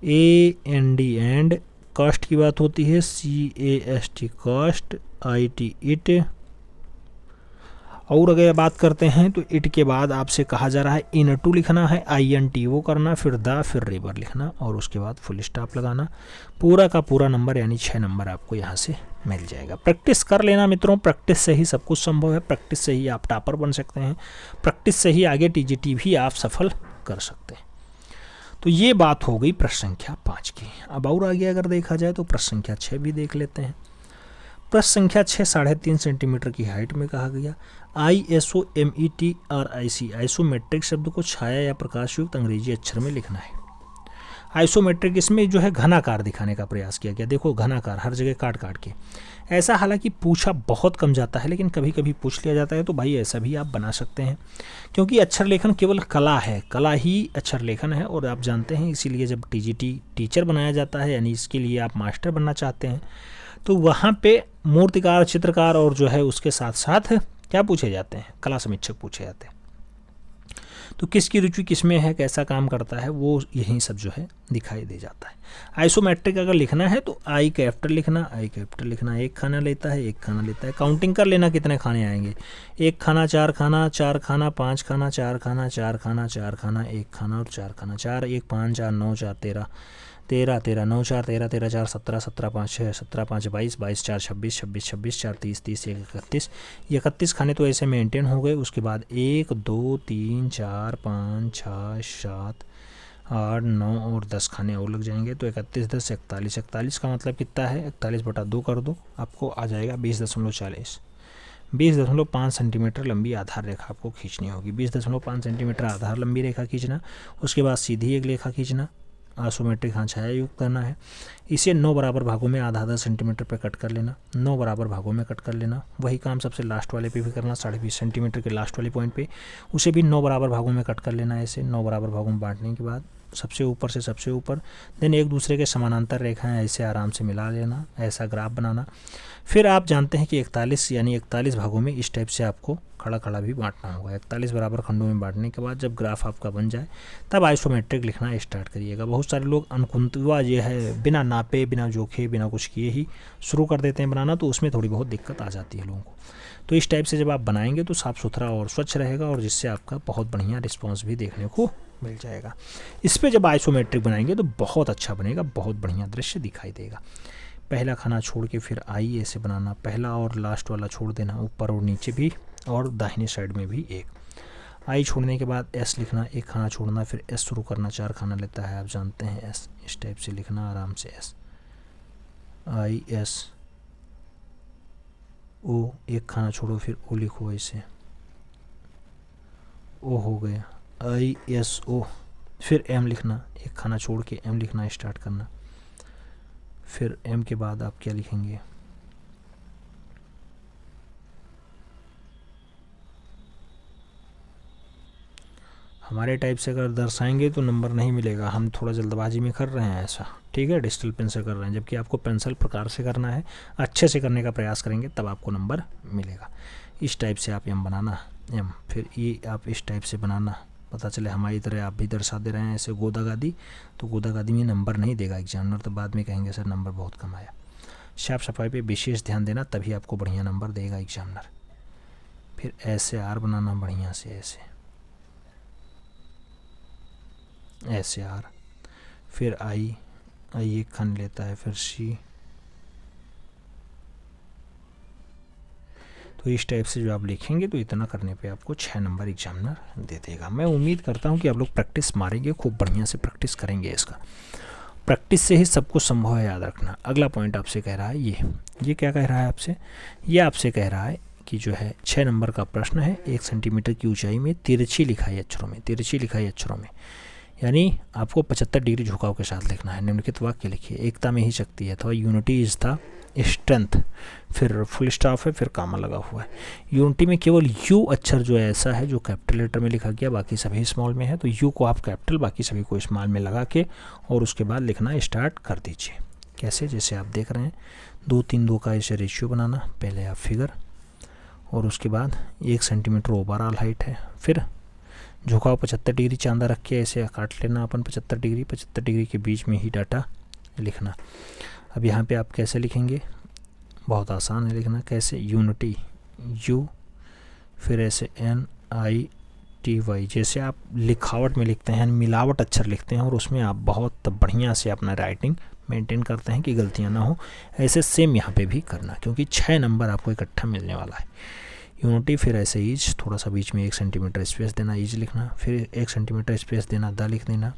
AND एंड, कास्ट की बात होती है CAST कास्ट, IT इट। और अगर बात करते हैं तो इट के बाद आपसे कहा जा रहा है इनटू लिखना है, INTO करना, फिर द, फिर रिवर लिखना और उसके बाद फुल स्टॉप लगाना। पूरा का पूरा नंबर यानी 6 नंबर आपको यहाँ से मिल जाएगा। प्रैक्टिस कर लेना मित्रों, प्रैक्टिस से ही सब कुछ संभव है, प्रैक्टिस से ही आप टॉपर बन सकते हैं, प्रैक्टिस से ही आगे TGT भी आप सफल कर सकते हैं। तो ये बात हो गई प्रश्न संख्या 5 की। अब और आगे अगर देखा जाए तो प्रश्न संख्या 6 भी देख लेते हैं। प्रश्न संख्या 6 3.5 सेंटीमीटर की हाइट में कहा गया। ISOMETRIC आइसोमेट्रिक शब्द को छाया या प्रकाशयुक्त अंग्रेजी अक्षर में लिखना है। आइसोमेट्रिक इसमें जो है घनाकार दिखाने का प्रयास किया गया। देखो घनाकार हर जगह काट काट के, ऐसा हालांकि पूछा बहुत कम जाता है लेकिन कभी कभी पूछ लिया जाता है, तो भाई ऐसा भी आप बना सकते हैं, क्योंकि अक्षर लेखन केवल कला है, कला ही अक्षर लेखन है। और आप जानते हैं इसीलिए जब TGT टीचर बनाया जाता है, यानी इसके लिए आप मास्टर बनना चाहते हैं, तो वहाँ पे मूर्तिकार, चित्रकार और जो है उसके साथ साथ क्या पूछे जाते हैं, कला समीक्षक पूछे जाते हैं। तो किसकी रुचि किस में है, कैसा काम करता है, वो यही सब जो है दिखाई दे जाता है। आइसोमेट्रिक अगर लिखना है तो I कैपिटल लिखना, I कैपिटल लिखना। एक खाना लेता है, एक खाना लेता है, काउंटिंग कर लेना कितने खाने आएंगे। 1 खाना, 4 खाना, 4 खाना, 5 खाना, 4 खाना, 4 खाना, 4 खाना, 1 खाना और 4 खाना। 4 1 5 4 9 4 13 13 13 9 4 13 13 4 17 17 5 6 17 5 22 22 4 26 26 26 4 30 30 1 31। 31 खाने तो ऐसे मेंटेन हो गए। उसके बाद 1 2 3 4 5 6 7 8, 9 और 10 खाने और लग जाएंगे, तो 31, 10, 41। 41 का मतलब कितना है, 41/2 कर दो, आपको आ जाएगा 20.40। 20.5 सेंटीमीटर लंबी आधार रेखा आपको खींचनी होगी। 20.5 सेंटीमीटर आधार लंबी रेखा खींचना, उसके बाद सीधी एक रेखा खींचना, आइसोमेट्रिक हाँ छाया युक्त करना है। इसे 9 बराबर भागों में आधा सेंटीमीटर पे कट कर लेना, 9 बराबर भागों में कट कर लेना। वही काम सबसे लास्ट वाले पे भी करना, 20.5 सेंटीमीटर के लास्ट वाले पॉइंट पे, उसे भी 9 बराबर भागों में कट कर लेना है। ऐसे 9 बराबर भागों में बांटने के बाद सबसे ऊपर से सबसे ऊपर, देन एक दूसरे के समानांतर रेखाएं ऐसे आराम से मिला लेना, ऐसा ग्राफ बनाना। फिर आप जानते हैं कि 41 यानी 41 भागों में इस टाइप से आपको खड़ा खड़ा भी बांटना होगा। 41 बराबर खंडों में बांटने के बाद जब ग्राफ आपका बन जाए तब आइसोमेट्रिक लिखना स्टार्ट करिएगा। बहुत सारे लोग अनकुंतवा ये है बिना नापे, बिना जोखे, बिना कुछ किए ही शुरू कर देते हैं बनाना, तो उसमें थोड़ी बहुत दिक्कत आ जाती है लोगों को। तो इस टाइप से जब आप बनाएंगे तो साफ़ सुथरा और स्वच्छ रहेगा, और जिससे आपका बहुत बढ़िया रिस्पॉन्स भी देखने को मिल जाएगा। इस पर जब आइसोमेट्रिक बनाएंगे तो बहुत अच्छा बनेगा, बहुत बढ़िया दृश्य दिखाई देगा। पहला खाना छोड़ के फिर आई ऐसे बनाना, पहला और लास्ट वाला छोड़ देना, ऊपर और नीचे भी और दाहिने साइड में भी एक। आई छोड़ने के बाद एस लिखना, एक खाना छोड़ना, फिर एस शुरू करना, 4 खाना लेता है आप जानते हैं एस, इस टाइप से लिखना आराम से एस, आई एस ओ, एक खाना छोड़ो फिर ओ लिखो ऐसे, ओ हो गया, आई एस ओ। फिर एम लिखना, एक खाना छोड़ के एम लिखना स्टार्ट करना, फिर एम के बाद आप क्या लिखेंगे, हमारे टाइप से अगर दर्शाएंगे तो नंबर नहीं मिलेगा, हम थोड़ा जल्दबाजी में कर रहे हैं ऐसा, ठीक है, डिजिटल पेन से कर रहे हैं, जबकि आपको पेंसिल प्रकार से करना है, अच्छे से करने का प्रयास करेंगे तब आपको नंबर मिलेगा। इस टाइप से आप एम बनाना, एम, फिर ई आप इस टाइप से बनाना, पता चले हमारी तरह आप भी दर्शा दे रहे हैं ऐसे गोदा गादी, तो गोदा गादी में नंबर नहीं देगा एग्जामिनर, तो बाद में कहेंगे सर नंबर बहुत कम आया। साफ सफाई पे विशेष ध्यान देना, तभी आपको बढ़िया नंबर देगा एग्जामिनर। फिर ऐसे आर बनाना बढ़िया से, ऐसे आर, फिर आई एक खाने लेता है, फिर सी, तो इस टाइप से जो आप लिखेंगे तो इतना करने पे आपको 6 नंबर एग्जामिनर दे देगा। मैं उम्मीद करता हूँ कि आप लोग प्रैक्टिस मारेंगे, खूब बढ़िया से प्रैक्टिस करेंगे, इसका प्रैक्टिस से ही सब कुछ संभव है, याद रखना। अगला पॉइंट आपसे कह रहा है ये क्या कह रहा है आपसे, ये आपसे कह रहा है कि जो है 6 नंबर का प्रश्न है, 1 सेंटीमीटर की ऊंचाई में तिरछी लिखाई अक्षरों में, यानी आपको 75 डिग्री झुकाव के साथ लिखना है। निम्नलिखित वाक्य लिखिए, एकता में ही शक्ति है, अथवा यूनिटी इज द स्ट्रेंथ, फिर फुल स्टॉप है, फिर कामा लगा हुआ है। यूनिटी में केवल यू अक्षर जो है ऐसा है जो कैपिटल लेटर में लिखा गया, बाकी सभी स्मॉल में है, तो यू को आप कैपिटल, बाकी सभी को स्मॉल में लगा के और उसके बाद लिखना स्टार्ट कर दीजिए। कैसे, जैसे आप देख रहे हैं 2, 3, 2 का ऐसे रेशियो बनाना, पहले आप फिगर, और उसके बाद 1 सेंटीमीटर ओवरऑल हाइट है, फिर झुकाव 75 डिग्री चांदा रख के ऐसे काट लेना अपन 75 डिग्री के बीच में ही डाटा लिखना। अब यहाँ पे आप कैसे लिखेंगे, बहुत आसान है लिखना, कैसे, यूनिटी, यू, फिर ऐसे NITY, जैसे आप लिखावट में लिखते हैं, मिलावट अक्षर लिखते हैं और उसमें आप बहुत बढ़िया से अपना राइटिंग मेंटेन करते हैं कि गलतियाँ ना हो, ऐसे सेम यहाँ पे भी करना, क्योंकि 6 नंबर आपको इकट्ठा मिलने वाला है। यूनिटी, फिर ऐसे ईज, थोड़ा सा बीच में 1 सेंटीमीटर स्पेस देना, ईज लिखना, फिर 1 सेंटीमीटर स्पेस देना, द लिख देना,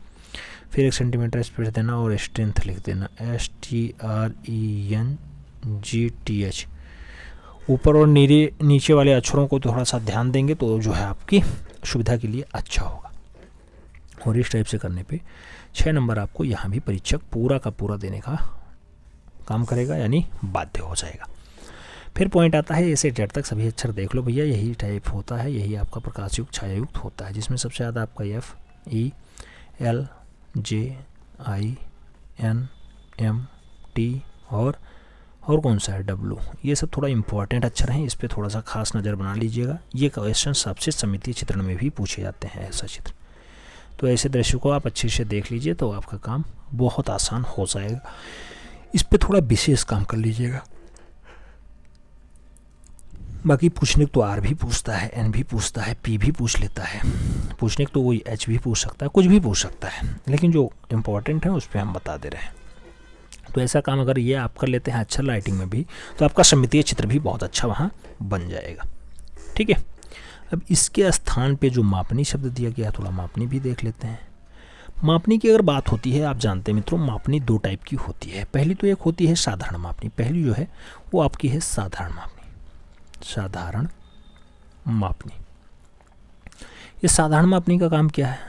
फिर 1 सेंटीमीटर स्पेस देना और स्ट्रेंथ लिख देना, STRENGTH। ऊपर और नीचे वाले अक्षरों को थोड़ा सा ध्यान देंगे तो जो है आपकी सुविधा के लिए अच्छा होगा। और इस टाइप से करने पे 6 नंबर आपको यहाँ भी परीक्षक पूरा का पूरा देने का काम करेगा, यानी बाध्य हो जाएगा। फिर पॉइंट आता है ऐसे जेड तक सभी अक्षर देख लो भैया, यही टाइप होता है, यही आपका प्रकाश युक्त छाया युक्त होता है, जिसमें सबसे ज़्यादा आपका FEL JINMT और कौन सा है W, ये सब थोड़ा इंपॉर्टेंट अक्षर हैं, इस पर थोड़ा सा खास नज़र बना लीजिएगा। ये क्वेश्चन सबसे समितीय चित्रण में भी पूछे जाते हैं, ऐसा चित्र, तो ऐसे दृश्य को आप अच्छे से देख लीजिए तो आपका काम बहुत आसान हो जाएगा। इस पर थोड़ा विशेष काम कर लीजिएगा। बाकी पूछने तो R भी पूछता है, N भी पूछता है, P भी पूछ लेता है, पूछने तो वही H भी पूछ सकता है, कुछ भी पूछ सकता है, लेकिन जो इम्पोर्टेंट है उस पर हम बता दे रहे हैं। तो ऐसा काम अगर ये आप कर लेते हैं अक्षर राइटिंग में भी, तो आपका समितीय चित्र भी बहुत अच्छा वहाँ बन जाएगा। ठीक है, अब इसके स्थान पे जो मापनी शब्द दिया गया है, थोड़ा मापनी भी देख लेते हैं। मापनी की अगर बात होती है, आप जानते हैं मित्रों, मापनी दो टाइप की होती है। पहली तो एक होती है साधारण मापनी। पहली जो है वो आपकी है साधारण मापनी। साधारण मापनी, ये साधारण मापनी का काम क्या है?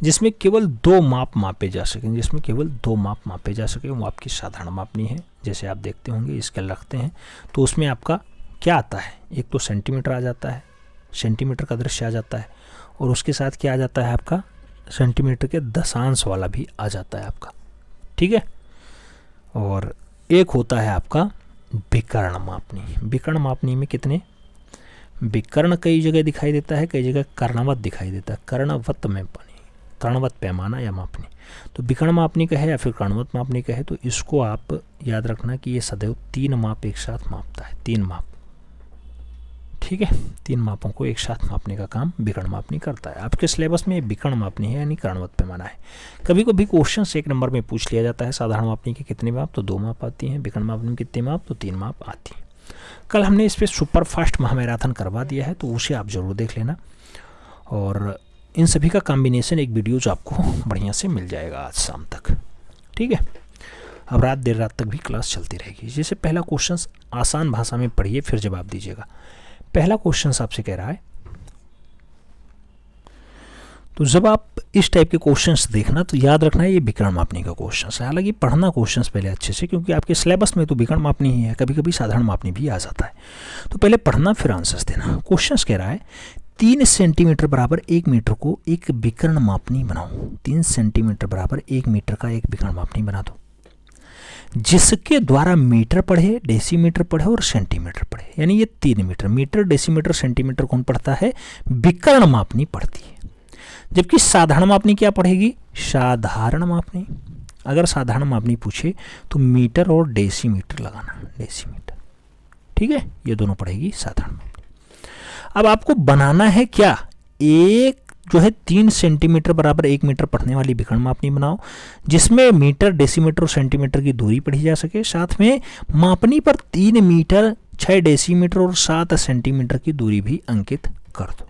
जिसमें केवल दो माप मापे जा सकें, जिसमें केवल दो माप मापे जा सकें, वो आपकी साधारण मापनी है। जैसे आप देखते होंगे स्केल रखते हैं तो उसमें आपका क्या आता है? एक तो सेंटीमीटर आ जाता है, सेंटीमीटर का दृश्य आ जाता है, और उसके साथ क्या आ जाता है आपका? सेंटीमीटर के दशांश वाला भी आ जाता है आपका, ठीक है। और एक होता है आपका विकर्ण मापनी। विकर्ण मापनी में कितने विकर्ण कई जगह दिखाई देता है, कई जगह कर्णवत दिखाई देता है। कर्णवत में पानी, कर्णवत पैमाना या मापनी। तो विकर्ण मापनी का है या फिर कर्णवत मापनी का है, तो इसको आप याद रखना कि ये सदैव 3 माप एक साथ मापता है। 3 माप, ठीक है। 3 मापों को एक साथ मापने का काम विकर्ण मापनी करता है। आपके सिलेबस में विकर्ण मापनी है यानी कर्णवत पैमाना है। कभी कभी क्वेश्चन 1 नंबर में पूछ लिया जाता है साधारण मापनी के कितने माप, तो 2 माप आती हैं। विकर्ण मापनी में कितने माप, तो 3 माप आती हैं। कल हमने इस पर सुपर फास्ट महामैराथन करवा दिया है, तो उसे आप ज़रूर देख लेना। और इन सभी का कॉम्बिनेशन एक वीडियो जो आपको बढ़िया से मिल जाएगा आज शाम तक, ठीक है। अब रात देर रात तक भी क्लास चलती रहेगी। जैसे पहला क्वेश्चन आसान भाषा में पढ़िए, फिर जवाब दीजिएगा। पहला क्वेश्चन आपसे कह रहा है, तो जब आप इस टाइप के क्वेश्चंस देखना तो याद रखना है ये विकर्ण मापनी का क्वेश्चन है। हालांकि पढ़ना क्वेश्चंस पहले अच्छे से, क्योंकि आपके सिलेबस में तो विकर्ण मापनी ही है, कभी कभी साधारण मापनी भी आ जाता है। तो पहले पढ़ना फिर आंसर्स देना। क्वेश्चन कह रहा है 3 सेंटीमीटर बराबर 1 मीटर को एक विकर्ण मापनी बनाओ। 3 सेंटीमीटर बराबर 1 मीटर का एक विकर्ण मापनी बना दो, जिसके द्वारा मीटर पढ़े, डेसीमीटर पढ़े और सेंटीमीटर पढ़े। यानी ये 3 मीटर, मीटर, डेसीमीटर, सेंटीमीटर कौन पढ़ता है? विकर्ण मापनी पढ़ती है। जबकि साधारण मापनी क्या पढ़ेगी? साधारण मापनी। अगर साधारण मापनी पूछे तो मीटर और डेसीमीटर लगाना, डेसीमीटर, ठीक है। ये दोनों पढ़ेगी साधारण मापनी। अब आपको बनाना है क्या? एक जो है 3 सेंटीमीटर बराबर 1 मीटर पढ़ने वाली विकर्ण मापनी बनाओ, जिसमें मीटर, डेसीमीटर और सेंटीमीटर की दूरी पढ़ी जा सके। साथ में मापनी पर 3 मीटर, 6 डेसीमीटर और 7 सेंटीमीटर की दूरी भी अंकित कर दो।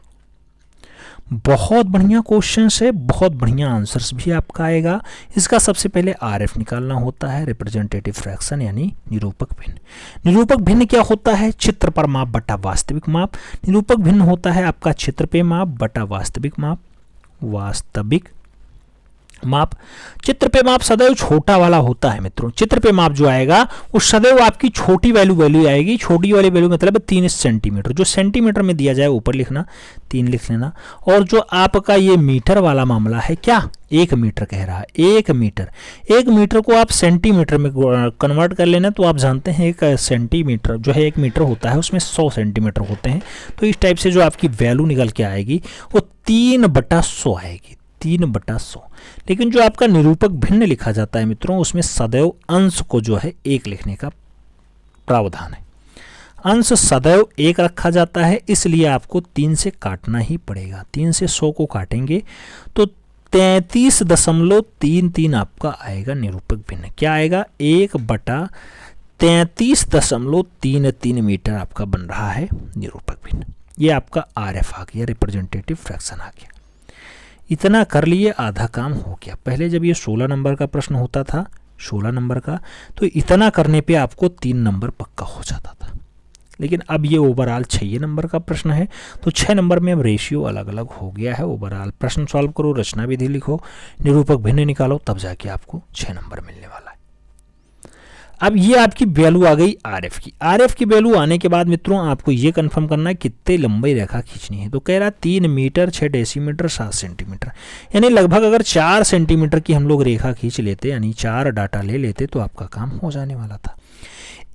बहुत बढ़िया क्वेश्चन है, बहुत बढ़िया आंसर्स भी आपका आएगा। इसका सबसे पहले आरएफ निकालना होता है, रिप्रेजेंटेटिव फ्रैक्शन यानी निरूपक भिन्न। निरूपक भिन्न क्या होता है? चित्र पर माप बटा वास्तविक माप। निरूपक भिन्न होता है आपका चित्र पे माप बटा वास्तविक माप। वास्तविक माप, चित्र पे माप सदैव छोटा वाला होता है मित्रों। चित्र पे माप जो आएगा वो सदैव आपकी छोटी वैल्यू आएगी। छोटी वाली वैल्यू मतलब 3 सेंटीमीटर। जो सेंटीमीटर में दिया जाए ऊपर लिखना, 3 लिख लेना। और जो आपका ये मीटर वाला मामला है, क्या 1 मीटर कह रहा है? 1 मीटर, 1 मीटर को आप सेंटीमीटर में कन्वर्ट कर लेना। तो आप जानते हैं एक सेंटीमीटर जो है 1 मीटर होता है, उसमें 100 सेंटीमीटर होते हैं। तो इस टाइप से जो आपकी वैल्यू निकल के आएगी वो 3/100 आएगी, 3/100। लेकिन जो आपका निरूपक भिन्न लिखा जाता है मित्रों, उसमें सदैव अंश को जो है 1 लिखने का प्रावधान है। अंश सदैव 1 रखा जाता है, इसलिए आपको 3 से काटना ही पड़ेगा। 3 से 100 को काटेंगे तो 33.33 आपका आएगा निरूपक भिन्न। क्या आएगा? 1/33.33 मीटर आपका बन रहा है निरूपक भिन्न। ये आपका आरएफ आ गया, रिप्रेजेंटेटिव फ्रैक्शन आ गया। इतना कर लिए, आधा काम हो गया। पहले जब ये 16 नंबर का प्रश्न होता था, 16 नंबर का, तो इतना करने पे आपको 3 नंबर पक्का हो जाता था। लेकिन अब ये ओवरऑल 6 नंबर का प्रश्न है, तो 6 नंबर में अब रेशियो अलग अलग हो गया है। ओवरऑल प्रश्न सॉल्व करो, रचना विधि लिखो, निरूपक भिन्न निकालो, तब जाके आपको 6 नंबर मिलने वाला है। अब ये आपकी वैल्यू आ गई आरएफ की। आरएफ की वैल्यू आने के बाद मित्रों आपको ये कंफर्म करना है कितने लंबी रेखा खींचनी है। तो कह रहा 3 मीटर, 6 डेसीमीटर, 7 सेंटीमीटर, यानी लगभग अगर 4 सेंटीमीटर की हम लोग रेखा खींच लेते, यानी 4 डाटा ले लेते, तो आपका काम हो जाने वाला था।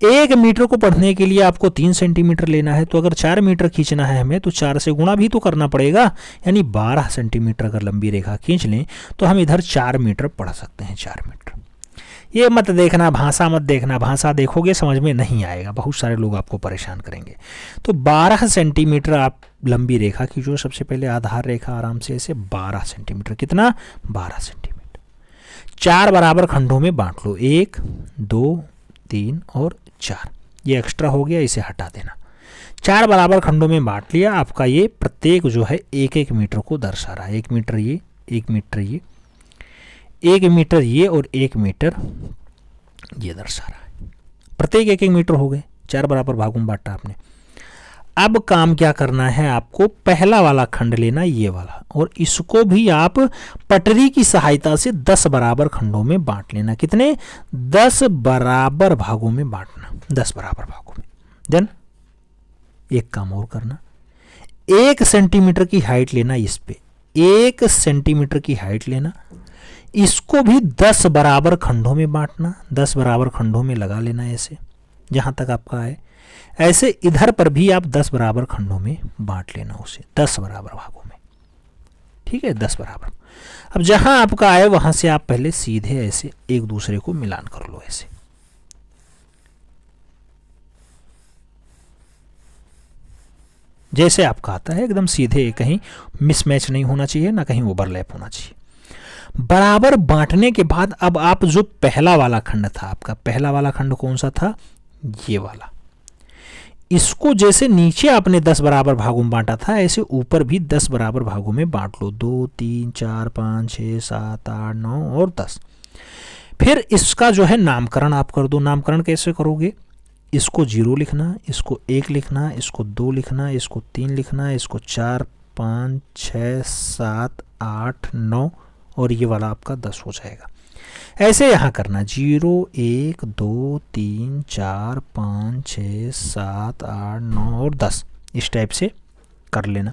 1 मीटर को पढ़ने के लिए आपको 3 सेंटीमीटर लेना है, तो अगर 4 मीटर खींचना है हमें, तो 4 से गुणा भी तो करना पड़ेगा, यानी 12 सेंटीमीटर अगर लंबी रेखा खींच लें तो हम इधर 4 मीटर पढ़ सकते हैं। 4 मीटर। ये मत देखना, भाषा मत देखना, भाषा देखोगे समझ में नहीं आएगा, बहुत सारे लोग आपको परेशान करेंगे। तो 12 सेंटीमीटर आप लंबी रेखा खींचो। सबसे पहले आधार रेखा आराम से ऐसे 12 सेंटीमीटर, कितना? 12 सेंटीमीटर। 4 बराबर खंडों में बांट लो, 1, 2, 3 और 4। ये एक्स्ट्रा हो गया, इसे हटा देना। 4 बराबर खंडों में बांट लिया। आपका ये प्रत्येक जो है 1-1 मीटर को दर्शा रहा है। 1 मीटर ये, 1 मीटर ये, 1 मीटर ये और 1 मीटर ये दर्शा रहा है। प्रत्येक 1-1 मीटर हो गए, 4 बराबर भागों में बांटा आपने। अब काम क्या करना है, आपको पहला वाला खंड लेना, ये वाला, और इसको भी आप पटरी की सहायता से 10 बराबर खंडों में बांट लेना। कितने? 10 बराबर भागों में बांटना, 10 बराबर भागों में। देन एक काम और करना, 1 सेंटीमीटर की हाइट लेना, इस पे 1 सेंटीमीटर की हाइट लेना, इसको भी 10 बराबर खंडों में बांटना, 10 बराबर खंडों में लगा लेना ऐसे, जहां तक आपका है। ऐसे इधर पर भी आप 10 बराबर खंडों में बांट लेना उसे, 10 बराबर भागों में। ठीक है, 10 बराबर। अब जहां आपका आए वहां से आप पहले सीधे ऐसे एक दूसरे को मिलान कर लो ऐसे। जैसे आपका आता है एकदम सीधे, कहीं मिसमैच नहीं होना चाहिए, ना कहीं ओवरलैप होना चाहिए। बराबर बांटने के बाद अब आप जो पहला वाला खंड था आपका, पहला वाला खंड कौन सा था? ये वाला। इसको जैसे नीचे आपने 10 बराबर भागों में बांटा था, ऐसे ऊपर भी 10 बराबर भागों में बांट लो। 2 3 4 5 6 7 8 9 और 10। फिर इसका जो है नामकरण आप कर दो। नामकरण कैसे करोगे? इसको 0 लिखना, इसको 1 लिखना, इसको 2 लिखना, इसको 3 लिखना, इसको 4 5 6 7 8 9 और ये वाला आपका 10 हो जाएगा। ऐसे यहाँ करना, 0 1 2 3 4 5 6 7 8 9 और 10, इस टाइप से कर लेना।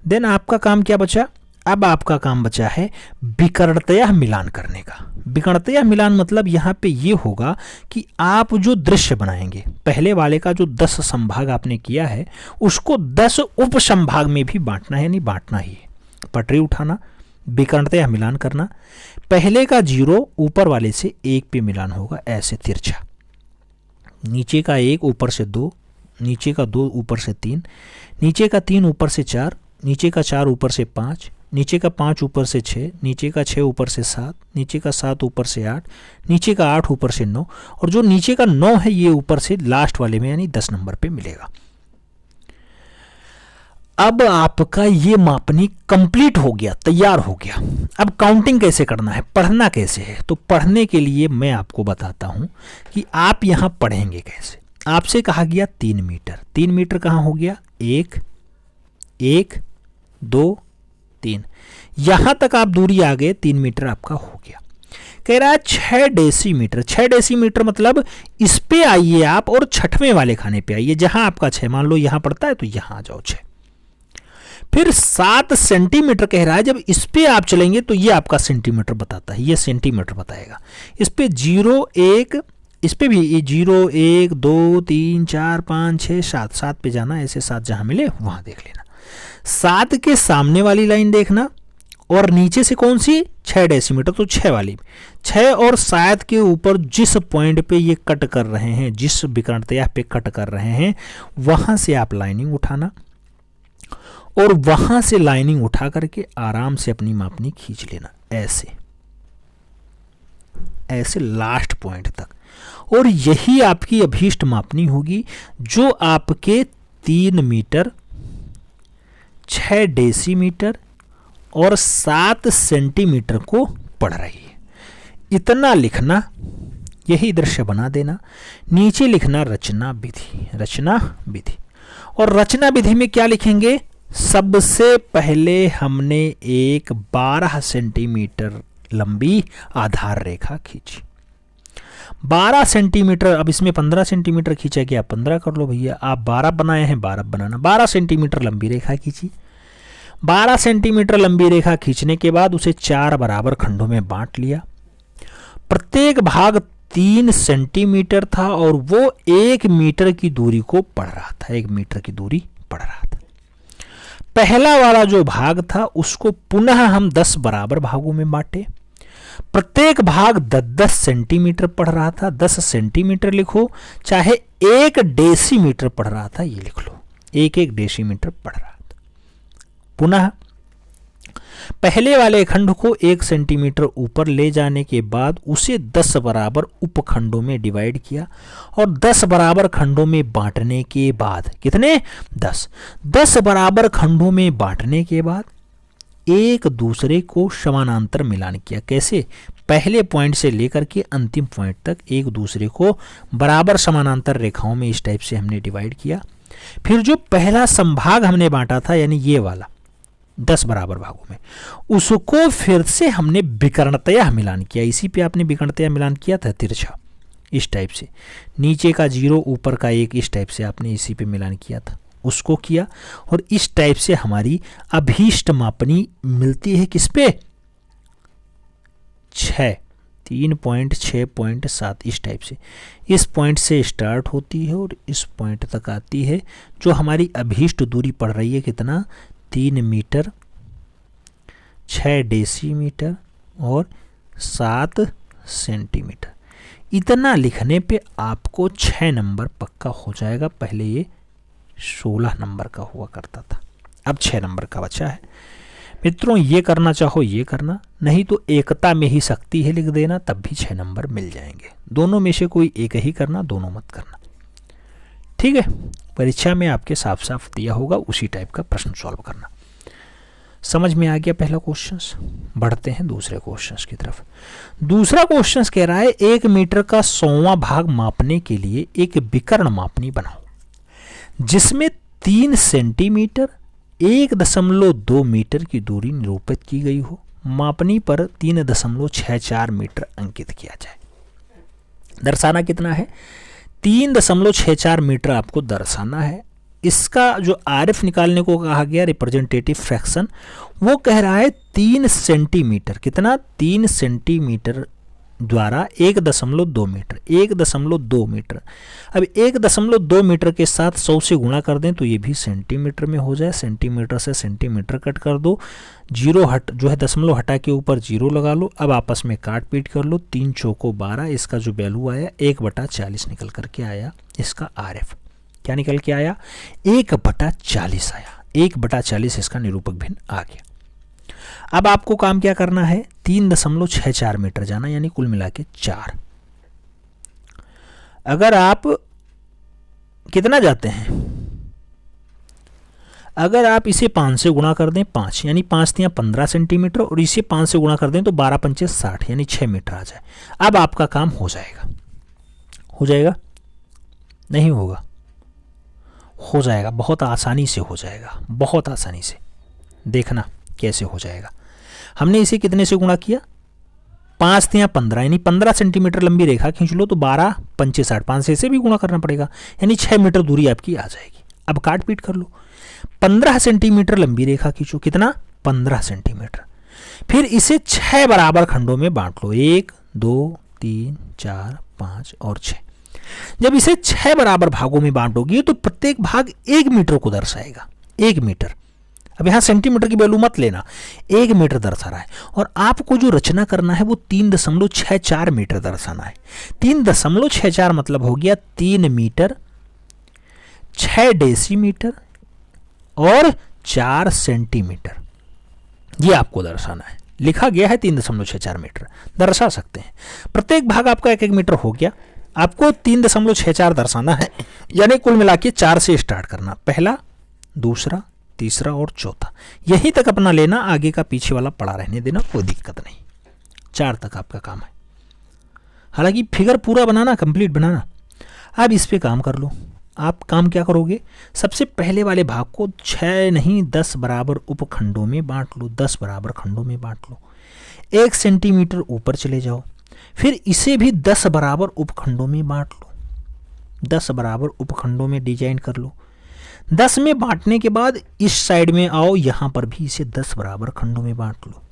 देन आपका काम क्या बचा? अब आपका काम बचा है विकर्णतया मिलान करने का। विकर्णतया मिलान मतलब यहाँ पे ये होगा कि आप जो दृश्य बनाएंगे, पहले वाले का जो 10 संभाग आपने किया है उसको 10 उप संभाग में भी बांटना है, यानी बांटना ही है। पटरी उठाना, विकर्णतया मिलान करना, पहले का 0 ऊपर वाले से 1 पे मिलान होगा ऐसे तिरछा, नीचे का 1 ऊपर से 2, नीचे का 2 ऊपर से 3, नीचे का 3 ऊपर से 4, नीचे का 4 ऊपर से 5, नीचे का 5 ऊपर से 6, नीचे का 6 ऊपर से 7, नीचे का 7 ऊपर से 8, नीचे का 8 ऊपर से 9 और जो नीचे का 9 है ये ऊपर से लास्ट वाले में यानी 10 नंबर पे मिलेगा। अब आपका ये मापनी कंप्लीट हो गया, तैयार हो गया। अब काउंटिंग कैसे करना है, पढ़ना कैसे है, तो पढ़ने के लिए मैं आपको बताता हूं कि आप यहां पढ़ेंगे कैसे। आपसे कहा गया 3 मीटर, 3 मीटर कहां हो गया? 1 1 2 3, यहां तक आप दूरी आ गए, 3 मीटर आपका हो गया। कह रहा है 6 डेसीमीटर, 6 डेसीमीटर मतलब इस पे आइए आप और छठवें वाले खाने पे आइए, जहां आपका 6 मान लो यहां पड़ता है तो यहां आ जाओ 6। फिर 7 सेंटीमीटर कह रहा है, जब इस पे आप चलेंगे तो ये आपका सेंटीमीटर बताता है, ये सेंटीमीटर बताएगा। इस पे 0 1, इस पे भी ये 0 1 2 3 4 5 6 7, 7 पे जाना, ऐसे 7 जहां मिले वहां देख लेना। 7 के सामने वाली लाइन देखना और नीचे से कौन सी? 6 डेसीमीटर, तो 6 वाली, 6 और 7 के ऊपर जिस पॉइंट पे ये कट कर रहे हैं, जिस विकर्णतया पे कट कर रहे हैं, वहां से आप लाइनिंग उठाना और वहां से लाइनिंग उठा करके आराम से अपनी मापनी खींच लेना ऐसे ऐसे लास्ट पॉइंट तक, और यही आपकी अभीष्ट मापनी होगी जो आपके 3 मीटर 6 डेसीमीटर और 7 सेंटीमीटर को पड़ रही है। इतना लिखना, यही दृश्य बना देना। नीचे लिखना रचना विधि, रचना विधि। और रचना विधि में क्या लिखेंगे? सबसे पहले हमने एक 12 सेंटीमीटर लंबी आधार रेखा खींची, 12 सेंटीमीटर। अब इसमें 15 सेंटीमीटर खींचा गया, 15 कर लो भैया। आप 12 बनाए हैं, 12 बनाना। 12 सेंटीमीटर लंबी रेखा खींची। 12 सेंटीमीटर लंबी रेखा खींचने के बाद उसे 4 बराबर खंडों में बांट लिया। प्रत्येक भाग 3 सेंटीमीटर था और वो 1 मीटर की दूरी को पढ़ रहा था, 1 मीटर की दूरी पढ़ रहा था। पहला वाला जो भाग था उसको पुनः हम 10 बराबर भागों में बांटे। प्रत्येक भाग 10-10 सेंटीमीटर पढ़ रहा था। 10 सेंटीमीटर लिखो, चाहे 1 डेसीमीटर पढ़ रहा था ये लिख लो, 1-1 डेसीमीटर पढ़ रहा था। पुनः पहले वाले खंड को 1 सेंटीमीटर ऊपर ले जाने के बाद उसे 10 बराबर उपखंडों में डिवाइड किया और 10 बराबर खंडों में बांटने के बाद, कितने? 10 बराबर खंडों में बांटने के बाद एक दूसरे को समानांतर मिलान किया। कैसे? पहले पॉइंट से लेकर के अंतिम पॉइंट तक एक दूसरे को बराबर समानांतर रेखाओं में इस टाइप से हमने डिवाइड किया। फिर जो पहला संभाग हमने बांटा था यानी ये वाला 10 बराबर भागों में, उसको फिर से हमने विकर्णतया मिलान किया। इसी पे आपने विकर्णतया मिलान किया था तिरछा, इस टाइप से नीचे का 0 ऊपर का 1, इस टाइप से आपने इसी पे मिलान किया था, उसको किया। और इस टाइप से हमारी अभीष्ट मापनी मिलती है किस पे? 6, 3.6.7 इस टाइप से। इस पॉइंट से स्टार्ट होती है और इस पॉइंट तक आती है। जो हमारी अभीष्ट दूरी पड़ रही है कितना? 3 मीटर, 6 डेसीमीटर और 7 सेंटीमीटर। इतना लिखने पे आपको 6 नंबर पक्का हो जाएगा। पहले ये 16 नंबर का हुआ करता था, अब 6 नंबर का बचा है। मित्रों ये करना चाहो ये करना, नहीं तो एकता में ही शक्ति है लिख देना, तब भी 6 नंबर मिल जाएंगे। दोनों में से कोई एक ही करना, दोनों मत करना, ठीक है। परीक्षा में आपके साफ साफ दिया होगा, उसी टाइप का प्रश्न सॉल्व करना। समझ में आ गया पहला क्वेश्चंस। बढ़ते हैं दूसरे क्वेश्चंस की तरफ। दूसरा क्वेश्चंस कह रहा है 1 मीटर का 100वां भाग मापने के लिए एक विकर्ण मापनी बनाओ जिसमें 3 सेंटीमीटर 1.2 मीटर की दूरी निरूपित की गई हो। मापनी पर 3.64 मीटर अंकित किया जाए। दर्शाना कितना है? 3.64 मीटर आपको दर्शाना है। इसका जो आरएफ निकालने को कहा गया, रिप्रेजेंटेटिव फ्रैक्शन, वो कह रहा है 3 सेंटीमीटर। कितना? 3 सेंटीमीटर द्वारा 1.2 मीटर, 1.2 मीटर। अब 1.2 मीटर के साथ 100 से गुणा कर दें तो ये भी सेंटीमीटर में हो जाए। सेंटीमीटर से सेंटीमीटर कट कर दो, जीरो जो है दशमलव हटा के ऊपर 0 लगा लो। अब आपस में काट पीट कर लो, 3 चौको 12। इसका जो वैल्यू आया 1/40 निकल करके आया। इसका आरएफ क्या निकल के आया? 1/40 आया। 1/40 इसका निरूपक भिन्न आ गया। अब आपको काम क्या करना है? 3.64 मीटर जाना, यानी कुल मिला के 4। अगर आप कितना जाते हैं? अगर आप इसे 5 से गुणा कर दें, 5 यानी 5 3 15 सेंटीमीटर, और इसे 5 से गुणा कर दें तो 12 पंचे 60 यानी 6 मीटर आ जाए। अब आपका काम हो जाएगा। हो जाएगा? नहीं होगा? हो जाएगा, बहुत आसानी से हो जाएगा, बहुत आसानी से। देखना कैसे हो जाएगा। हमने इसे कितने से गुणा किया? 5 3 15 यानी 15 सेंटीमीटर लंबी रेखा खींच लो तो 12 पंचे 60, 5 से इसे भी गुणा करना पड़ेगा, यानी 6 मीटर दूरी आपकी आ जाएगी। अब काट पीट कर लो। 15 सेंटीमीटर लंबी रेखा खींचो। कितना? 15 सेंटीमीटर। फिर इसे 6 बराबर खंडों में बांट लो, 1 2 3 4 5 और 6। जब इसे 6 बराबर भागों में बांटोगे तो प्रत्येक भाग 1 मीटर को दर्शाएगा। 1 मीटर। अब यहां सेंटीमीटर की वैल्यू मत लेना, 1 मीटर दर्शा रहा है। और आपको जो रचना करना है वो 3.64 मीटर दर्शाना है। 3.64 मतलब हो गया 3 मीटर, 6 डेसीमीटर और 4 सेंटीमीटर। ये आपको दर्शाना है। लिखा गया है 3.64 मीटर, दर्शा सकते हैं। प्रत्येक भाग आपका 1 मीटर हो गया। आपको 3.64 दर्शाना है, यानी कुल मिला के 4 से स्टार्ट करना। पहला, दूसरा, तीसरा और चौथा। यहीं तक अपना लेना, आगे का पीछे वाला पड़ा रहने देना, कोई दिक्कत नहीं। 4 तक आपका काम है। हालांकि फिगर पूरा बनाना, कंप्लीट बनाना। अब इस पे काम कर लो। आप काम क्या करोगे? सबसे पहले वाले भाग को 6 नहीं 10 बराबर उपखंडों में बांट लो। 10 बराबर खंडों में बांट लो। 1 सेंटीमीटर ऊपर चले जाओ। फिर इसे भी 10 बराबर उपखंडों में बांट लो। 10 बराबर उपखंडों में डिजाइन कर लो। 10 में बांटने के बाद इस साइड में आओ, यहां पर भी इसे 10 बराबर खंडों में बांट लो।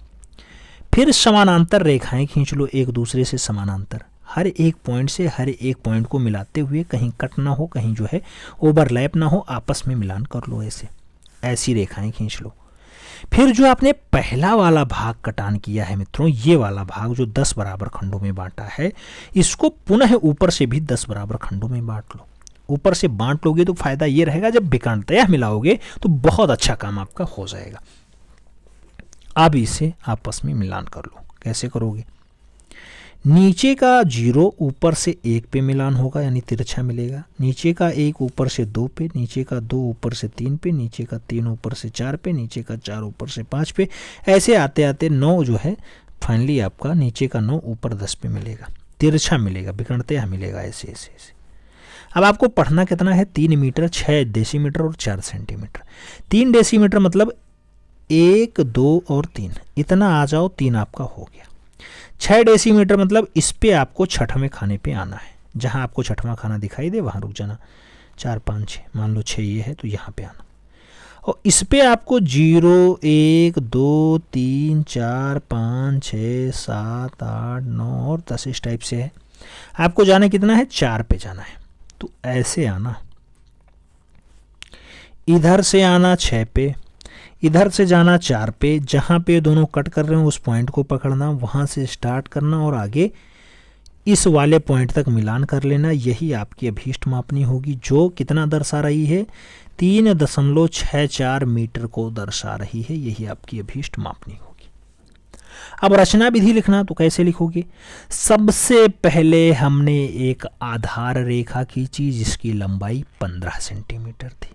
फिर समानांतर रेखाएं खींच लो, एक दूसरे से समानांतर। हर एक पॉइंट से हर एक पॉइंट को मिलाते हुए, कहीं कट ना हो, कहीं जो है ओवरलैप ना हो, आपस में मिलान कर लो। ऐसी रेखाएं खींच लो। फिर जो आपने पहला वाला भाग कटान किया है मित्रों, ये वाला भाग जो 10 बराबर खंडों में बांटा है, इसको पुनः ऊपर से भी 10 बराबर खंडों में बांट लो। ऊपर से बांट लोगे तो फायदा ये रहेगा, जब विकर्णतया मिलाओगे तो बहुत अच्छा काम आपका हो जाएगा। अब इसे आपस में मिलान कर लो। कैसे करोगे? नीचे का 0 ऊपर से 1 पे मिलान होगा यानी तिरछा मिलेगा, नीचे का 1 ऊपर से 2 पे, नीचे का 2 ऊपर से 3 पे, नीचे का 3 ऊपर से 4 पे, नीचे का 4 ऊपर से 5 पे, ऐसे आते आते 9 जो है फाइनली आपका नीचे का 9 ऊपर 10 पे मिलेगा, तिरछा मिलेगा, विकर्णतया मिलेगा, ऐसे ऐसे ऐसे। अब आपको पढ़ना कितना है, 3 मीटर, 6 डेसीमीटर और 4 सेंटीमीटर। 3 डेसीमीटर मतलब 1 2 और 3, इतना आ जाओ, 3 आपका हो गया। 6 डेसीमीटर मतलब इस पे आपको छठवें खाने पे आना है, जहां आपको छठवां खाना दिखाई दे वहां रुक जाना, 4 5 6, मान लो 6 ये है तो यहाँ पे आना। और इस पे आपको 0 1 2 3 4 5 6 7 8 9 और 10 इस टाइप से है। आपको जाना कितना है, 4 पे जाना है, तो ऐसे आना, इधर से आना 6 पे, इधर से जाना 4 पे, जहाँ पे दोनों कट कर रहे हैं उस पॉइंट को पकड़ना, वहाँ से स्टार्ट करना और आगे इस वाले पॉइंट तक मिलान कर लेना। यही आपकी अभीष्ट मापनी होगी, जो कितना दर्शा रही है, 3.64 मीटर को दर्शा रही है। यही आपकी अभीष्ट मापनी होगी। अब रचना विधि लिखना तो कैसे लिखोगे, सबसे पहले हमने एक आधार रेखा खींची जिसकी लंबाई 15 सेंटीमीटर थी।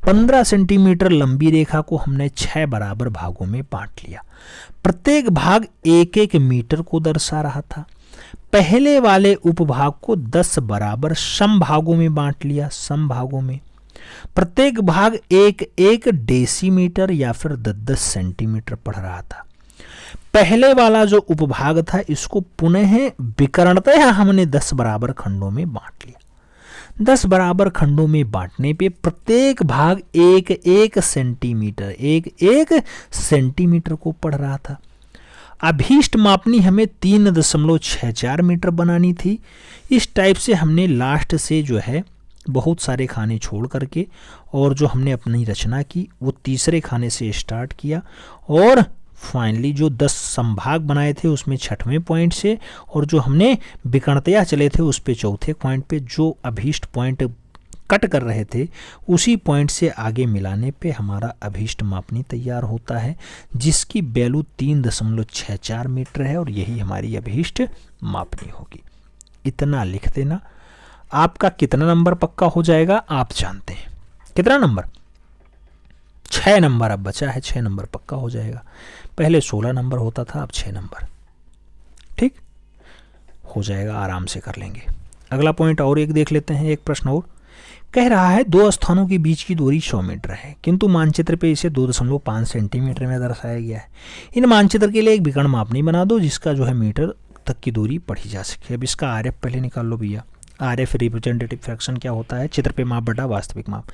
15 सेंटीमीटर लंबी रेखा को हमने 6 बराबर भागों में बांट लिया, प्रत्येक भाग 1-1 मीटर को दर्शा रहा था। पहले वाले उपभाग को 10 बराबर समभागों में बांट लिया, समभागों में प्रत्येक भाग 1-1 डेसीमीटर या फिर 10-10 सेंटीमीटर पड़ रहा था। पहले वाला जो उपभाग था इसको पुनः विकर्णतः हमने 10 बराबर खंडों में बांट लिया। 10 बराबर खंडों में बांटने पे प्रत्येक भाग 1-1 सेंटीमीटर 1-1 सेंटीमीटर को पड़ रहा था। अभीष्ट मापनी हमें 3.64 मीटर बनानी थी। इस टाइप से हमने लास्ट से जो है बहुत सारे खाने छोड़ करके और जो हमने अपनी रचना की वो तीसरे खाने से स्टार्ट किया और फाइनली जो 10 संभाग बनाए थे उसमें छठवें पॉइंट से और जो हमने विकर्णतया चले थे उस पे चौथे पॉइंट पे जो अभीष्ट पॉइंट कट कर रहे थे उसी पॉइंट से आगे मिलाने पे हमारा अभीष्ट मापनी तैयार होता है, जिसकी वैल्यू 3.64 मीटर है और यही हमारी अभीष्ट मापनी होगी। इतना लिख देना, आपका कितना नंबर पक्का हो जाएगा आप जानते हैं। कितना नंबर, 6 नंबर अब बचा है, 6 नंबर पक्का हो जाएगा। पहले 16 नंबर होता था, अब 6 नंबर, ठीक हो जाएगा, आराम से कर लेंगे। अगला पॉइंट और एक देख लेते हैं, एक प्रश्न और कह रहा है 2 स्थानों के बीच की दूरी 100 मीटर है किंतु मानचित्र पे इसे 2.5 सेंटीमीटर में दर्शाया गया है। इन मानचित्र के लिए एक विकर्ण मापनी बना दो जिसका जो है मीटर तक की दूरी पढ़ी जा सके। अब इसका आरएफ पहले निकाल लो भैया। आरएफ रिप्रेजेंटेटिव फ्रैक्शन क्या होता है, चित्र पे माप बटा वास्तविक माप।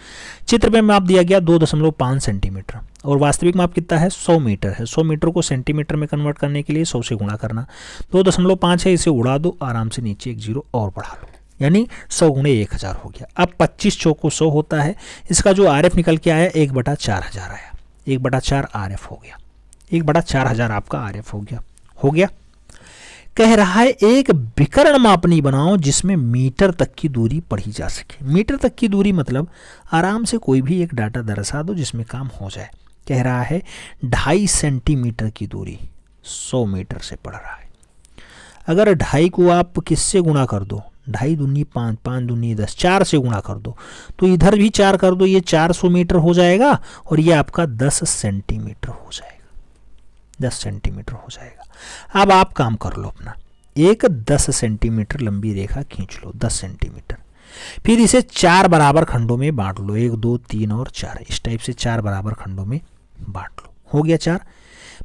चित्र पे माप दिया गया 2.5 सेंटीमीटर और वास्तविक माप कितना है, 100 मीटर है। 100 मीटर को सेंटीमीटर में कन्वर्ट करने के लिए 100 से गुणा करना। 2.5 है, इसे उड़ा दो, आराम से नीचे एक 0 और बढ़ा लो, यानी 100 गुणे 1000 हो गया। अब 25 चौको 100 होता है। इसका जो आरएफ निकल के आया 1/4000 आया, 1/4 आरएफ हो गया, 1/4000 आपका आरएफ हो गया। कह रहा है एक विकर्ण मापनी बनाओ जिसमें मीटर तक की दूरी पढ़ी जा सके। मीटर तक की दूरी मतलब आराम से कोई भी एक डाटा दर्शा दो जिसमें काम हो जाए। कह रहा है 2.5 सेंटीमीटर की दूरी 100 मीटर से पड़ रहा है। अगर 2.5 को आप किससे गुणा कर दो, 2.5 दूनी 5, 5 दूनी 10, 4 से गुणा कर दो तो इधर भी 4 कर दो, ये 400 मीटर हो जाएगा और ये आपका 10 सेंटीमीटर हो जाएगा, 10 सेंटीमीटर हो जाएगा। अब आप काम कर लो अपना, एक 10 सेंटीमीटर लंबी रेखा खींच लो, 10 सेंटीमीटर, फिर इसे 4 बराबर खंडों में बांट लो, 1 2 3 और 4, इस टाइप से 4 बराबर खंडों में बांट लो। हो गया 4।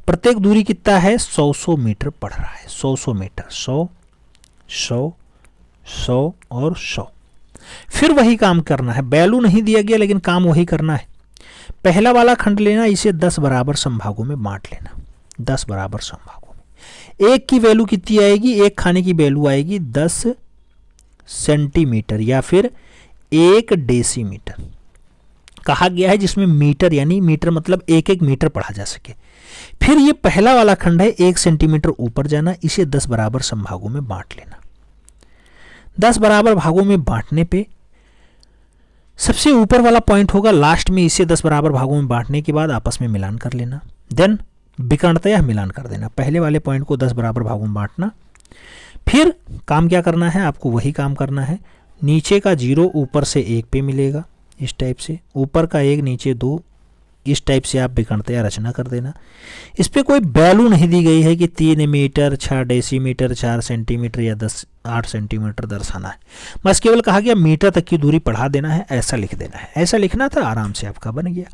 प्रत्येक दूरी कितना है, 100 मीटर पड़ रहा है, 100 मीटर, 100 100 100 और 100। फिर वही काम करना है, वैल्यू नहीं दिया गया लेकिन काम वही करना है। पहला वाला खंड लेना, इसे 10 बराबर संभागों में बांट लेना, 10 बराबर संभागों में। एक की वैल्यू कितनी आएगी, एक खाने की वैल्यू आएगी 10 सेंटीमीटर या फिर 1 डेसीमीटर कहा गया है, जिसमें मीटर यानी मीटर मतलब 1-1 मीटर पढ़ा जा सके। फिर ये पहला वाला खंड है 1 सेंटीमीटर ऊपर जाना, इसे 10 बराबर संभागों में बांट लेना। 10 बराबर भागों में बांटने पे सबसे ऊपर वाला पॉइंट होगा लास्ट में, इसे 10 बराबर भागों में बांटने के बाद आपस में मिलान कर लेना, देन विकर्णतया मिलान कर देना। पहले वाले पॉइंट को 10 बराबर भागों में बांटना, फिर काम क्या करना है, आपको वही काम करना है। नीचे का 0 ऊपर से 1 पे मिलेगा इस टाइप से, ऊपर का 1 नीचे 2, इस टाइप से आप विकर्णतया रचना कर देना। इस पे कोई वैल्यू नहीं दी गई है कि 3 मीटर 6 डेसीमीटर 4 सेंटीमीटर या 8 सेंटीमीटर दर्शाना है। बस केवल कहा गया मीटर तक की दूरी बढ़ा देना है, ऐसा लिख देना है। ऐसा लिखना था, आराम से आपका बन गया।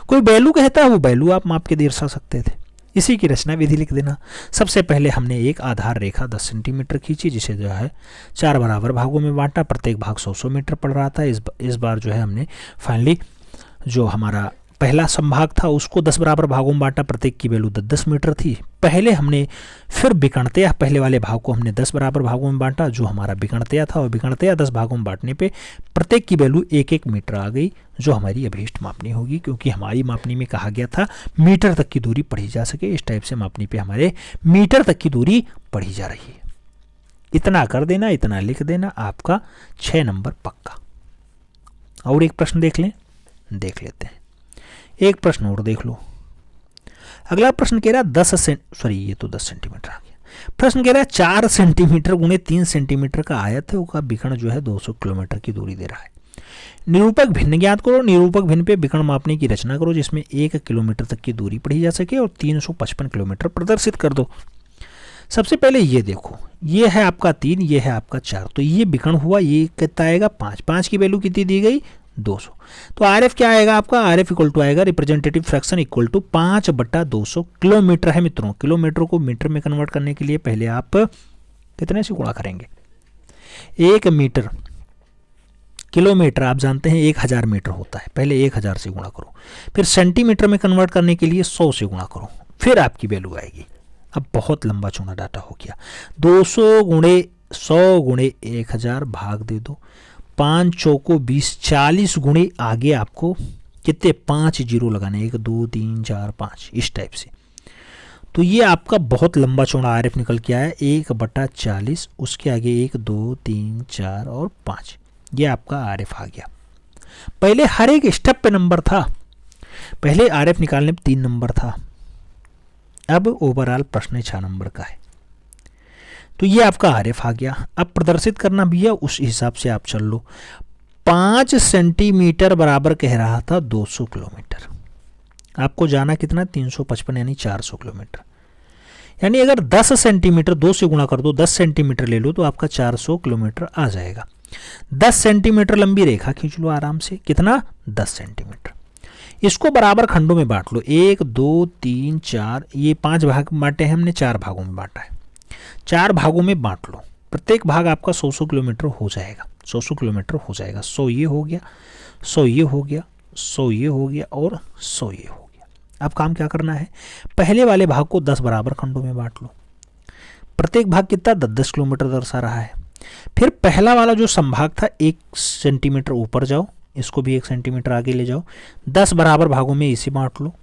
कोई वैल्यू कहता है, वो वैल्यू आप माप के दर्शा सकते थे। इसी की रचना विधि लिख देना। सबसे पहले हमने एक आधार रेखा 10 सेंटीमीटर खींची, जिसे जो है 4 बराबर भागों में बांटा। प्रत्येक भाग 100 मीटर पड़ रहा था। इस बार जो है हमने फाइनली जो हमारा पहला संभाग था उसको 10 बराबर भागों में बांटा। प्रत्येक की वैल्यू 10 मीटर थी। पहले हमने फिर विकर्णतया पहले वाले भाग को हमने 10 बराबर भागों में बांटा, जो हमारा विकर्णतया था। और विकर्णतया 10 भागों में बांटने पे प्रत्येक की वैल्यू 1-1 मीटर आ गई, जो हमारी अभीष्ट मापनी होगी, क्योंकि हमारी मापनी में कहा गया था मीटर तक की दूरी पढ़ी जा सके। इस टाइप से मापनी पे हमारे मीटर तक की दूरी पढ़ी जा रही है। इतना कर देना, इतना लिख देना, आपका 6 नंबर पक्का। और एक प्रश्न देख लें, देख लेते हैं। एक प्रश्न और देख लो। अगला प्रश्न कह रहा है 10 सेंटीमीटर आ गया। प्रश्न कह रहा है 4 सेंटीमीटर गुणे 3 सेंटीमीटर का आयत है, उसका विकर्ण जो है 200 किलोमीटर की दूरी दे रहा है। निरूपक भिन्न ज्ञात करो। निरूपक भिन्न पे विकर्ण मापने की रचना करो, जिसमें 1 किलोमीटर तक की दूरी पढ़ी जा सके और 355 किलोमीटर प्रदर्शित कर दो। सबसे पहले ये देखो, ये है आपका 3, ये है आपका 4, तो ये विकर्ण हुआ। ये कितना आएगा 5, 5 की वैल्यू कितनी दी गई 200। तो RF क्या आएगा आपका, RF इक्वल टू आएगा representative fraction equal to 5/200 kilometre है मित्रों। किलोमीटर को मीटर में कन्वर्ट करने के लिए पहले आप कितने से गुणा करेंगे, 1 मीटर किलोमीटर आप जानते हैं 1000 मीटर होता है, पहले 1000 से गुणा करो। फिर सेंटीमीटर में कन्वर्ट करने के लिए 100 से गुणा करो, फिर आपकी वैल्यू आएगी। अब बहुत लंबा चौड़ा डाटा हो गया। 200 गुणे 100 गुणे 1000 भाग दे दो, 5 चौको 20, 40 गुणे आगे आपको कितने 5 जीरो लगाने, 1 2 3 4 5 इस टाइप से। तो ये आपका बहुत लंबा चौड़ा RF निकल के आया 1/40, उसके आगे 1 2 3 4 और 5, ये आपका RF आ गया। पहले हर एक स्टेप पे नंबर था, पहले RF निकालने पे 3 नंबर था, अब ओवरऑल प्रश्न 6 नंबर का है। तो ये आपका RF आ गया। अब प्रदर्शित करना भी है, उस हिसाब से आप चल लो। 5 सेंटीमीटर बराबर कह रहा था 200 किलोमीटर, आपको जाना कितना 355 यानी 400 किलोमीटर। यानी अगर 10 सेंटीमीटर 2 से गुणा कर दो, 10 सेंटीमीटर ले लो तो आपका 400 किलोमीटर आ जाएगा। 10 सेंटीमीटर लंबी रेखा खींच लो आराम से, कितना 10 सेंटीमीटर। इसको बराबर खंडों में बांट लो, 1 2 3 4, ये 5 भाग बांटे हैं हमने, 4 भागों में बांटा है। 4 भागों में बांट लो, प्रत्येक भाग आपका 100 किलोमीटर हो जाएगा, 100 किलोमीटर हो जाएगा। 100 ये हो गया, 100 ये हो गया, 100 ये हो गया और 100 ये हो गया। अब काम क्या करना है, पहले वाले भाग को 10 बराबर खंडों में बांट लो, प्रत्येक भाग कितना 10-10 किलोमीटर दर्शा रहा है। फिर पहला वाला जो संभाग था 1 सेंटीमीटर ऊपर जाओ, इसको भी 1 सेंटीमीटर आगे ले जाओ, 10 बराबर भागों में इसे बांट लो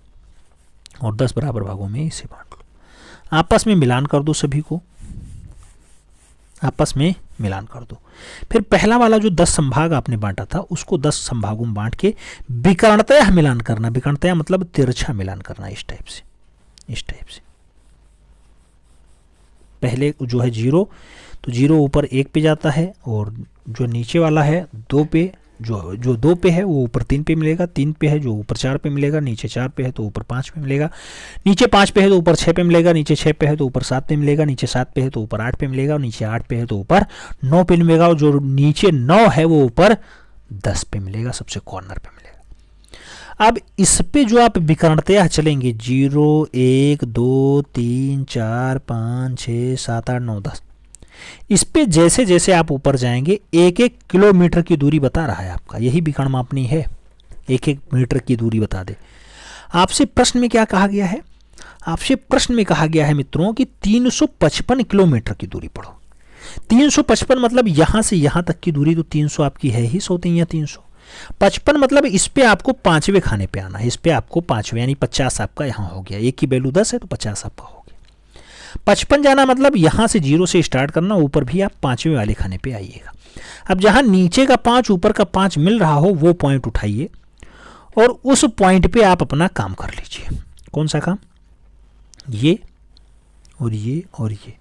और 10 बराबर भागों में इसे बांट लो। आपस में मिलान कर दो, सभी को आपस में मिलान कर दो। फिर पहला वाला जो 10 संभाग आपने बांटा था उसको 10 संभागों में बांट के विकर्णतया मिलान करना। विकर्णतया मतलब तिरछा मिलान करना, इस टाइप से, इस टाइप से। पहले जो है 0, तो 0 ऊपर 1 पे जाता है और जो नीचे वाला है 2 पे, जो 2 पे है वो ऊपर 3 पे मिलेगा, 3 पे है जो ऊपर 4 पे मिलेगा, नीचे 4 पे है तो ऊपर 5 पे मिलेगा, नीचे 5 पे है तो ऊपर 6 पे मिलेगा, नीचे 6 पे है तो ऊपर 7 पे मिलेगा, नीचे 7 पे है तो ऊपर 8 पे मिलेगा और नीचे 8 पे है तो ऊपर 9 पे मिलेगा, और जो नीचे 9 है वो ऊपर 10 पे मिलेगा, सबसे कॉर्नर पे मिलेगा। अब इस पे जो आप विकर्णतया चलेंगे 0 1 2 3 4 5 6 7 8 9 10, इस पे जैसे जैसे आप ऊपर जाएंगे 1-1 किलोमीटर की दूरी बता रहा है आपका, यही विकर्ण मापनी है, 1-1 मीटर की दूरी बता दे। आपसे प्रश्न में क्या कहा गया है, आपसे प्रश्न में कहा गया है मित्रों कि 355 किलोमीटर की दूरी पढ़ो। 355 मतलब यहां से यहां तक की दूरी, तो 300 आपकी है ही 100 या 300। 55 मतलब इस पे आपको 5वें खाने पे आना है, इस पे आपको 5वें यानी 50 आपका यहाँ हो गया, 1 की वैल्यू 10 है तो 50 आपका हो गया। 55 जाना मतलब यहां से 0 से स्टार्ट करना, ऊपर भी आप 5वें वाले खाने पे आइएगा। अब जहां नीचे का 5 ऊपर का 5 मिल रहा हो वो पॉइंट उठाइए और उस पॉइंट पे आप अपना काम कर लीजिए। कौन सा काम, ये और ये और ये।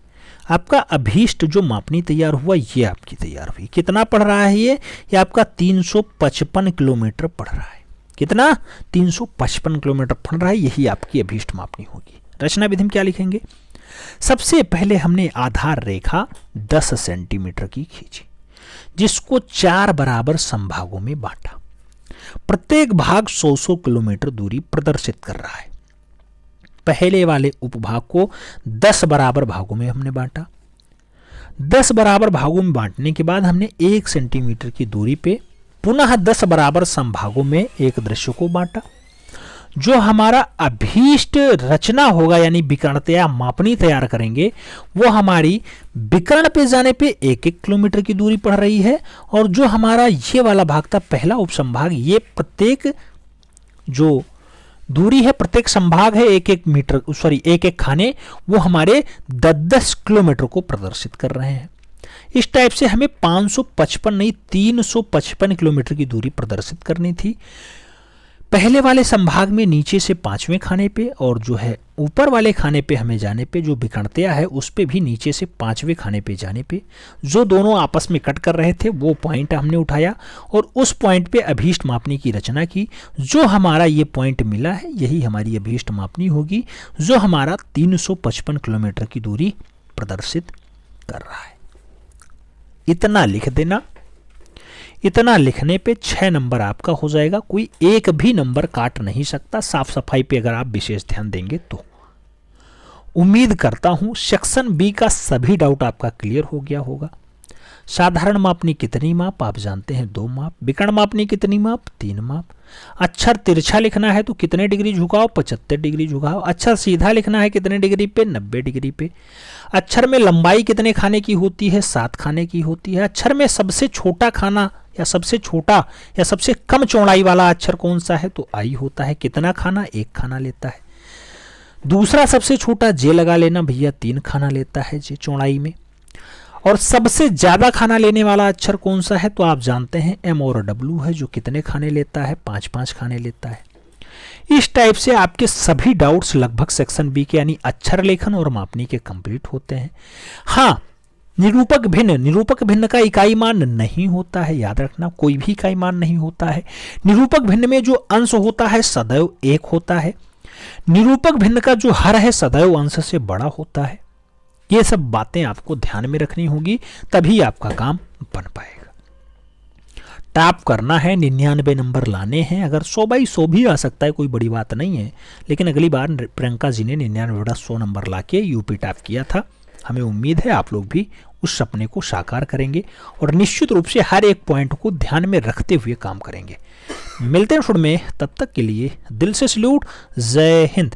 आपका अभीष्ट जो मापनी तैयार हुआ ये आपकी तैयार हुई। कितना पढ़ रहा है ये आपका 355 किलोमीटर पढ़ रहा है। कितना? 355 किलोमीटर पढ़ रहा है। यही आपकी अभीष्ट मापनी होगी। रचना विधि में क्या लिखेंगे? सबसे पहले हमने आधार रेखा 10 सेंटीमीटर की खींची, जिसको 4 बराबर संभागों में बांटा। प्रत्येक भाग 100 किलोमीटर दूरी प्रदर्शित कर रहा है। पहले वाले उपभाग को 10 बराबर भागों में हमने बांटा। 10 बराबर भागों में बांटने के बाद हमने 1 सेंटीमीटर की दूरी पे पुनः 10 बराबर संभागों में एक दृश्य को बांटा। जो हमारा अभीष्ट रचना होगा यानी विकर्णतया मापनी तैयार करेंगे, वो हमारी विकर्ण पे जाने पे 1-1 किलोमीटर की दूरी पड़ रही है। और जो हमारा ये वाला भाग था पहला उपसंभाग, ये प्रत्येक जो दूरी है प्रत्येक संभाग है 1-1 खाने, वो हमारे 10-10 किलोमीटर को प्रदर्शित कर रहे हैं। इस टाइप से हमें 555 नहीं 355 किलोमीटर की दूरी प्रदर्शित करनी थी। पहले वाले संभाग में नीचे से 5वें खाने पे और जो है ऊपर वाले खाने पे हमें जाने पे जो विकर्णतया है उस पे भी नीचे से 5वें खाने पे जाने पे जो दोनों आपस में कट कर रहे थे वो पॉइंट हमने उठाया और उस पॉइंट पे अभीष्ट मापनी की रचना की। जो हमारा ये पॉइंट मिला है यही हमारी अभीष्ट मापनी होगी, जो हमारा 355 किलोमीटर की दूरी प्रदर्शित कर रहा है। इतना लिख देना। इतना लिखने पे 6 नंबर आपका हो जाएगा। कोई एक भी नंबर काट नहीं सकता, साफ सफाई पे अगर आप विशेष ध्यान देंगे तो। उम्मीद करता हूं सेक्शन बी का सभी डाउट आपका क्लियर हो गया होगा। साधारण मापनी कितनी माप? आप जानते हैं 2 माप। विकर्ण मापनी कितनी माप? 3 माप। अक्षर तिरछा लिखना है तो कितने डिग्री झुकाव? 75 डिग्री झुकाव। अक्षर सीधा लिखना है कितने डिग्री पे? 90 डिग्री पे। अक्षर में लंबाई कितने खाने की होती है? 7 खाने की होती है। अक्षर में सबसे छोटा खाना या सबसे छोटा या सबसे कम चौड़ाई वाला अक्षर कौन सा है? तो आई होता है। कितना खाना? 1 खाना लेता है। दूसरा सबसे छोटा जे लगा लेना भैया, 3 खाना लेता है जे चौड़ाई में। और सबसे ज्यादा खाना लेने वाला अक्षर कौन सा है? तो आप जानते हैं एम और डब्ल्यू है, जो कितने खाने लेता है? 5-5 खाने लेता है। इस टाइप से आपके सभी डाउट्स लगभग सेक्शन बी के यानी अक्षर लेखन और मापनी के कंप्लीट होते हैं। हाँ, निरूपक भिन्न का इकाई मान नहीं होता है, याद रखना, कोई भी इकाई मान नहीं होता है। निरूपक भिन्न में जो अंश होता है सदैव 1 होता है। निरूपक भिन्न का जो हर है सदैव अंश से बड़ा होता है। ये सब बातें आपको ध्यान में रखनी होगी, तभी आपका काम बन पाएगा। टॉप करना है, 99 नंबर लाने हैं। अगर 100/100 भी आ सकता है, कोई बड़ी बात नहीं है, लेकिन अगली बार प्रियंका जी ने 99/100 नंबर लाके यूपी टॉप किया था। हमें उम्मीद है आप लोग भी उस सपने को साकार करेंगे और निश्चित रूप से हर एक पॉइंट को ध्यान में रखते हुए काम करेंगे। मिलते हैं शुरू में, तब तक के लिए दिल से सैल्यूट। जय हिंद।